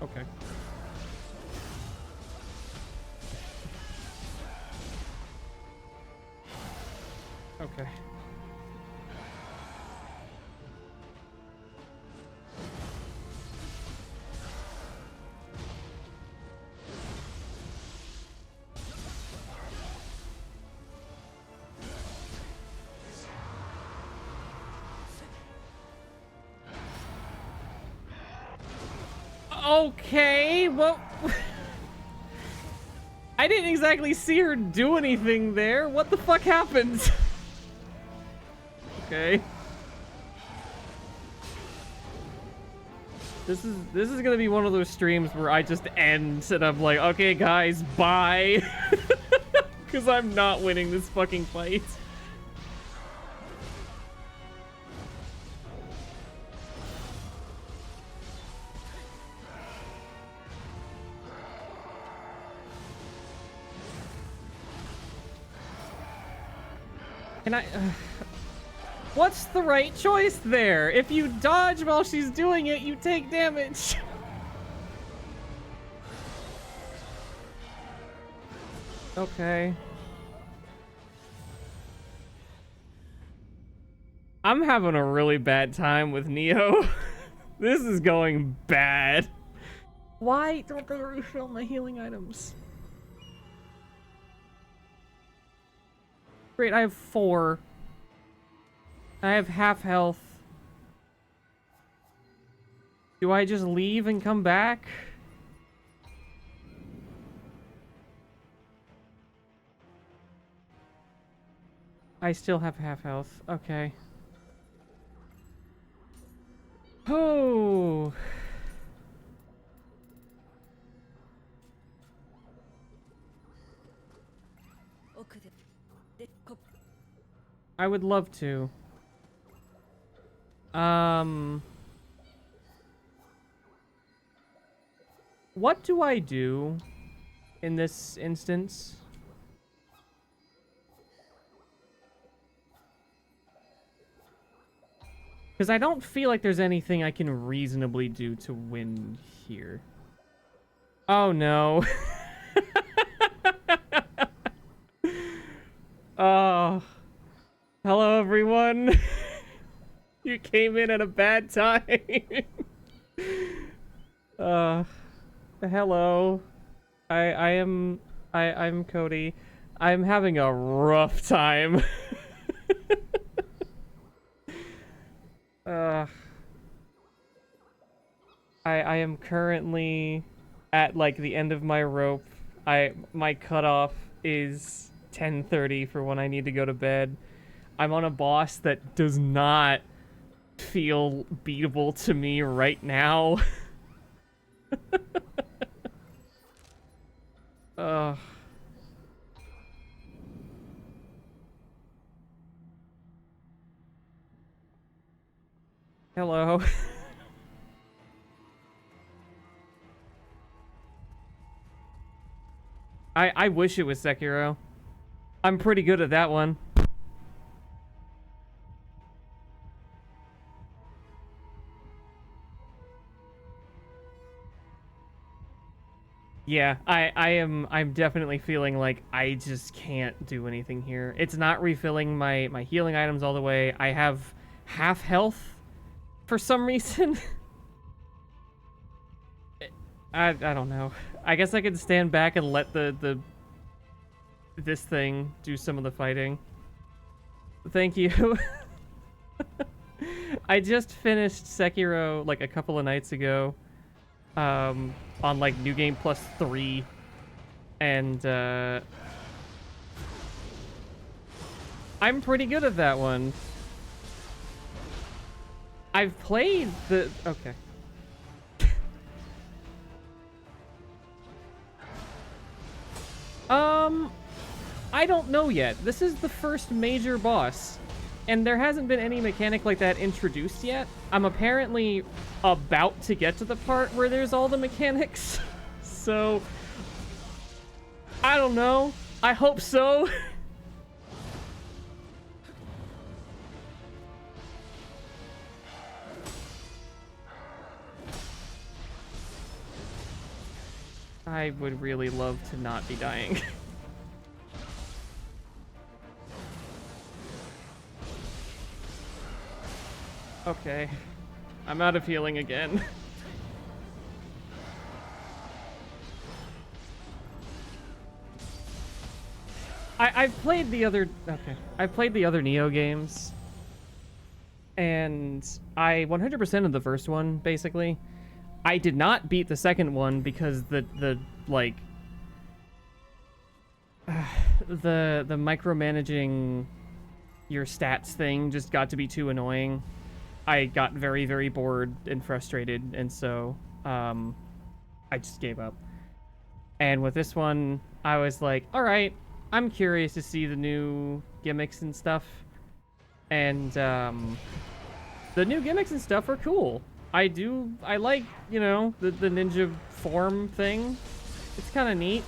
Okay. Okay. Okay, well... I didn't exactly see her do anything there. What the fuck happened? Okay. This is gonna be one of those streams where I just end and I'm like, okay guys, bye. Because I'm not winning this fucking fight. Can I... What's the right choice there? If you dodge while she's doing it, you take damage. Okay. I'm having a really bad time with Nioh. This is going bad. Why don't they refill my healing items? Great, I have 4. I have half health. Do I just leave and come back? I still have half health. Okay. Oh. I would love to. What do I do in this instance? Because I don't feel like there's anything I can reasonably do to win here. Oh no. Oh. Hello everyone. You came in at a bad time. Hello. I'm Cody. I'm having a rough time. I am currently at like the end of my rope. My cutoff is 10:30 for when I need to go to bed. I'm on a boss that does not feel beatable to me right now. Ugh. Hello. I wish it was Sekiro. I'm pretty good at that one. Yeah, I'm definitely feeling like I just can't do anything here. It's not refilling my healing items all the way. I have half health for some reason. I don't know. I guess I could stand back and let this thing do some of the fighting. Thank you. I just finished Sekiro like a couple of nights ago. On like New Game Plus 3. And I'm pretty good at that one. I've played the... Okay. I don't know yet. This is the first major boss, and there hasn't been any mechanic like that introduced yet. I'm apparently about to get to the part where there's all the mechanics, so I don't know. I hope so. I would really love to not be dying. Okay. I'm out of healing again. I've played the other... Okay. I've played the other Nioh games. And I 100% of the first one, basically. I did not beat the second one because the like... the micromanaging your stats thing just got to be too annoying. I got very, very bored and frustrated, and so I just gave up. And with this one, I was like, all right, I'm curious to see the new gimmicks and stuff. And the new gimmicks and stuff are cool. I like, you know, the ninja form thing. It's kind of neat.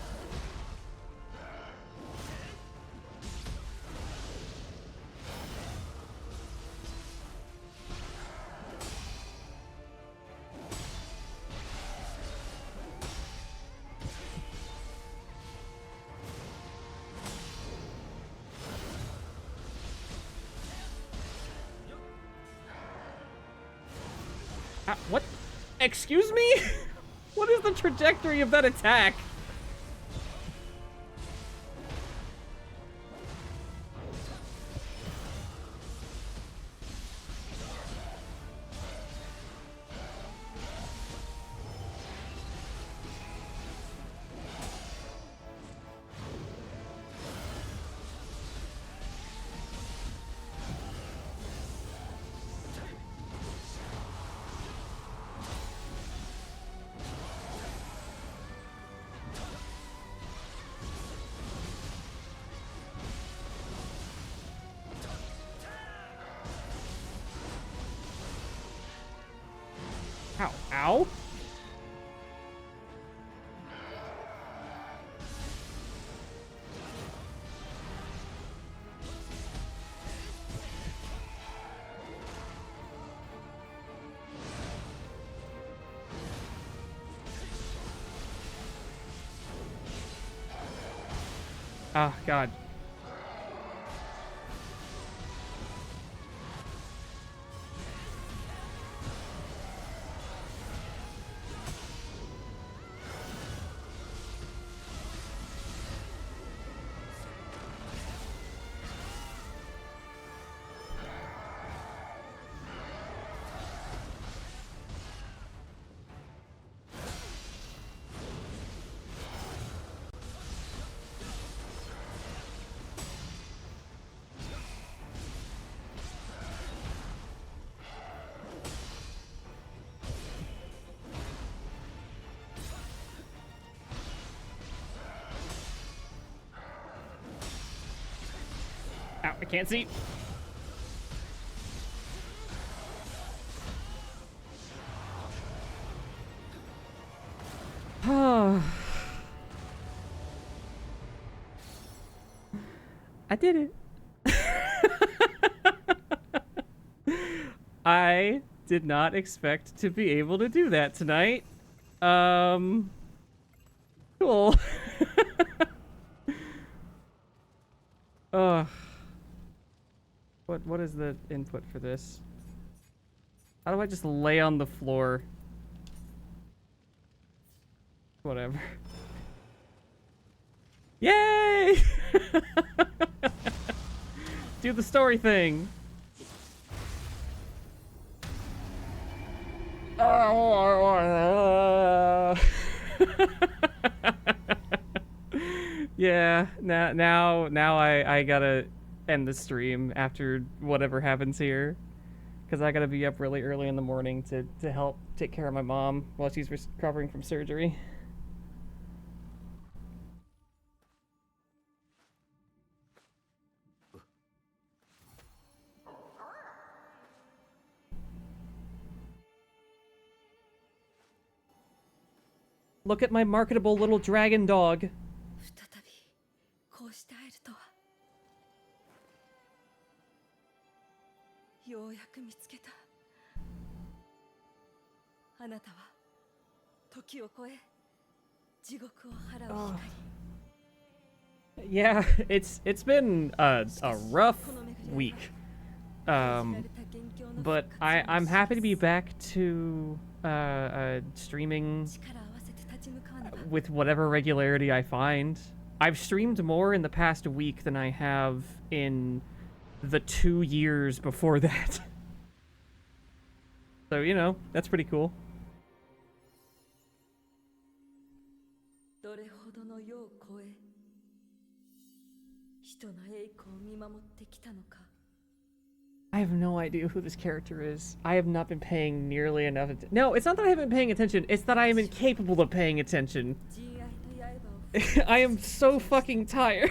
What? Excuse me? What is the trajectory of that attack? Ow. Ow? Ah, God. Ow, I can't see. I did it. I did not expect to be able to do that tonight. Cool. Ugh. What is the input for this? How do I just lay on the floor? Whatever. Yay! Do the story thing. Yeah, now I gotta end the stream after whatever happens here, because I gotta be up really early in the morning to help take care of my mom while she's recovering from surgery. Look at my marketable little dragon dog. 再びこうして会えるとは。ようやく見つけた。あなたは時を超え地獄を払う光。 Yeah, it's been a rough week. But I'm happy to be back to streaming with whatever regularity I find. I've streamed more in the past week than I have in the 2 years before that. So, you know, that's pretty cool. どれほどの世を超え人の栄光を見守ってきたのか。 I have no idea who this character is. I have not been paying nearly enough attention. No, it's not that I haven't been paying attention. It's that I am incapable of paying attention. I am so fucking tired.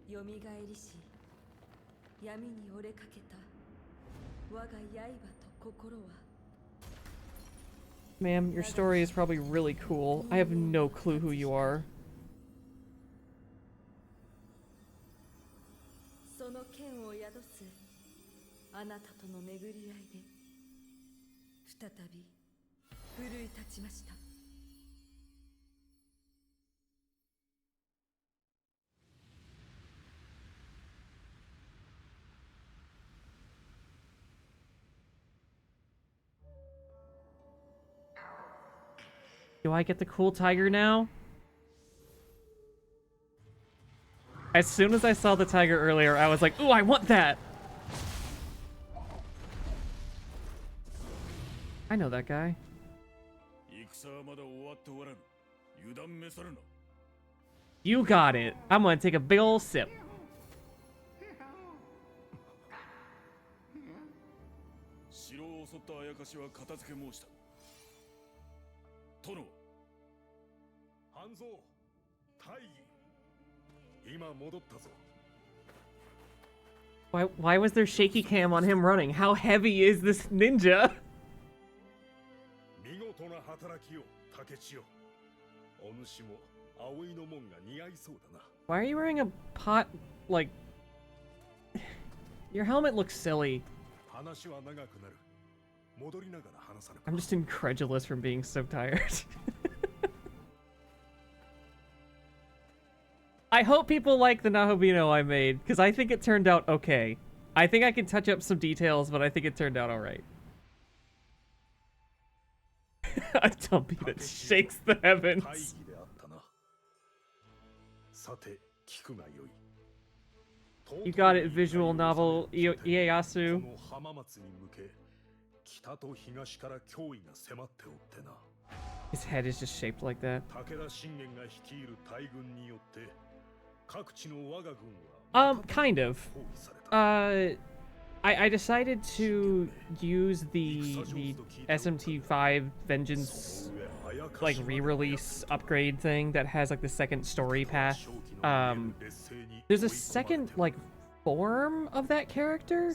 よみがえりし闇に折れかけた我が刃と心は。 Ma'am, your story is probably really cool. I have no clue who you are. その剣を宿すあなたとの巡り合いで再び奮い立ちました。 Do I get the cool tiger now? As soon as I saw the tiger earlier, I was like, ooh, I want that! I know that guy. You got it. I'm gonna take a big ol' sip. Why was there shaky cam on him running? How heavy is this ninja? Why are you wearing a pot, like... Your helmet looks silly. I'm just incredulous from being so tired. I hope people like the Nahobino I made, because I think it turned out okay. I think I can touch up some details, but I think it turned out alright. A dumpy that shakes the heavens. You got it, visual novel Ieyasu. His head is just shaped like that. Kind of. I decided to use the SMT5 Vengeance like re-release upgrade thing that has like the second story path. There's a second like form of that character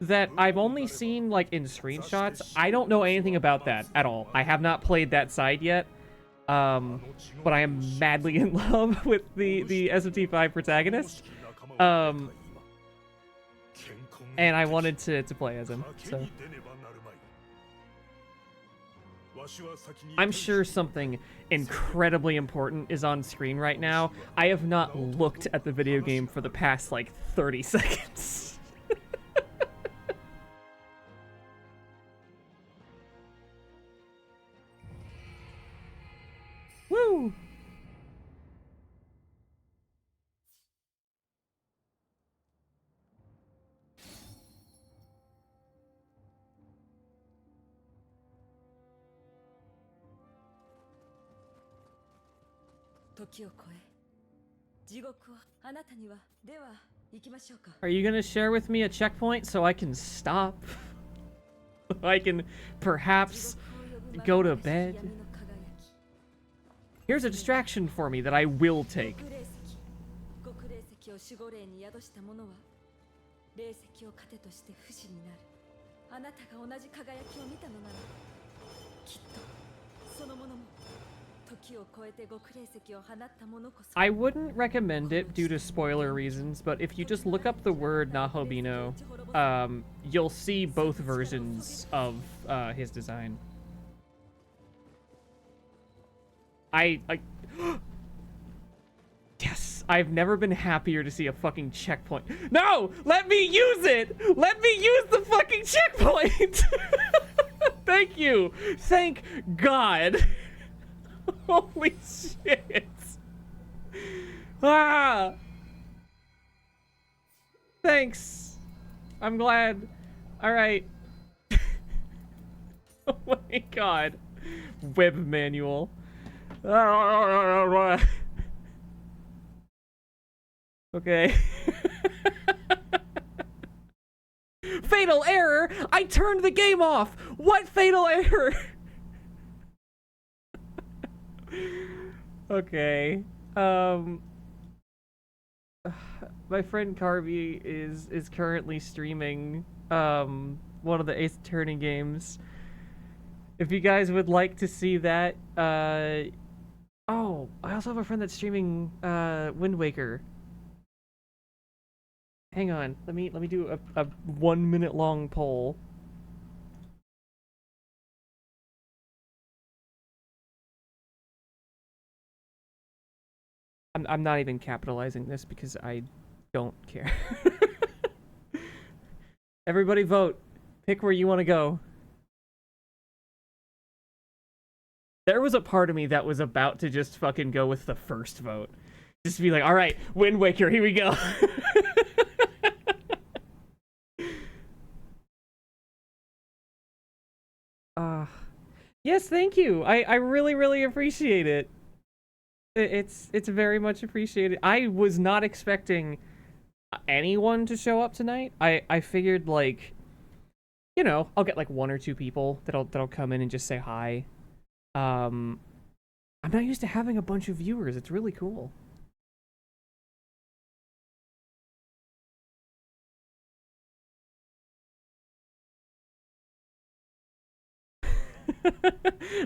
that I've only seen like in screenshots. I don't know anything about that at all. I have not played that side yet. But I am madly in love with the SMT5 protagonist. And I wanted to play as him, so. I'm sure something incredibly important is on screen right now. I have not looked at the video game for the past, like, 30 seconds. Woo! Are you gonna share with me a checkpoint so I can stop? I can perhaps go to bed? Here's a distraction for me that I will take. I wouldn't recommend it due to spoiler reasons, but if you just look up the word Nahobino, you'll see both versions of his design. Yes, I've never been happier to see a fucking checkpoint. No! Let me use it! Let me use the fucking checkpoint! Thank you! Thank God! Holy shit! Ah! Thanks! I'm glad. Alright. Oh my God. Web manual. Okay. Fatal error! I turned the game off! What fatal error? Okay. My friend Carby is currently streaming one of the Ace Attorney games. If you guys would like to see that, oh, I also have a friend that's streaming Wind Waker. Hang on, let me do a 1 minute long poll. I'm not even capitalizing this because I don't care. Everybody vote. Pick where you want to go. There was a part of me that was about to just fucking go with the first vote. Just be like, all right, Wind Waker, here we go. Yes, thank you. I really, really appreciate it. It's very much appreciated. I was not expecting anyone to show up tonight. I figured, like, you know, I'll get like 1 or 2 people that'll come in and just say hi. I'm not used to having a bunch of viewers. It's really cool.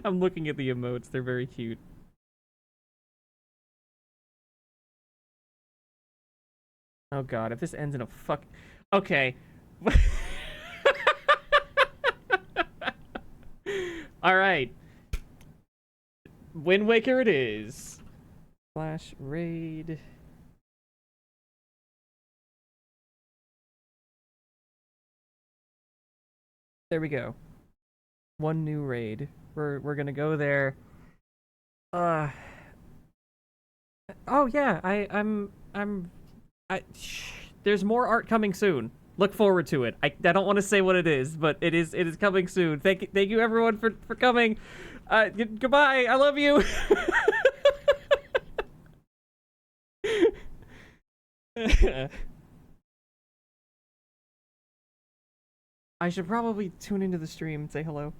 I'm looking at the emotes. They're very cute. Oh God, if this ends in a fuck... Okay. Alright. Wind Waker it is. Flash raid. There we go. 1 new raid. We're gonna go there. Oh yeah, there's more art coming soon. Look forward to it. I don't want to say what it is, but it is coming soon. Thank you everyone for coming. Goodbye. I love you. I should probably tune into the stream and say hello.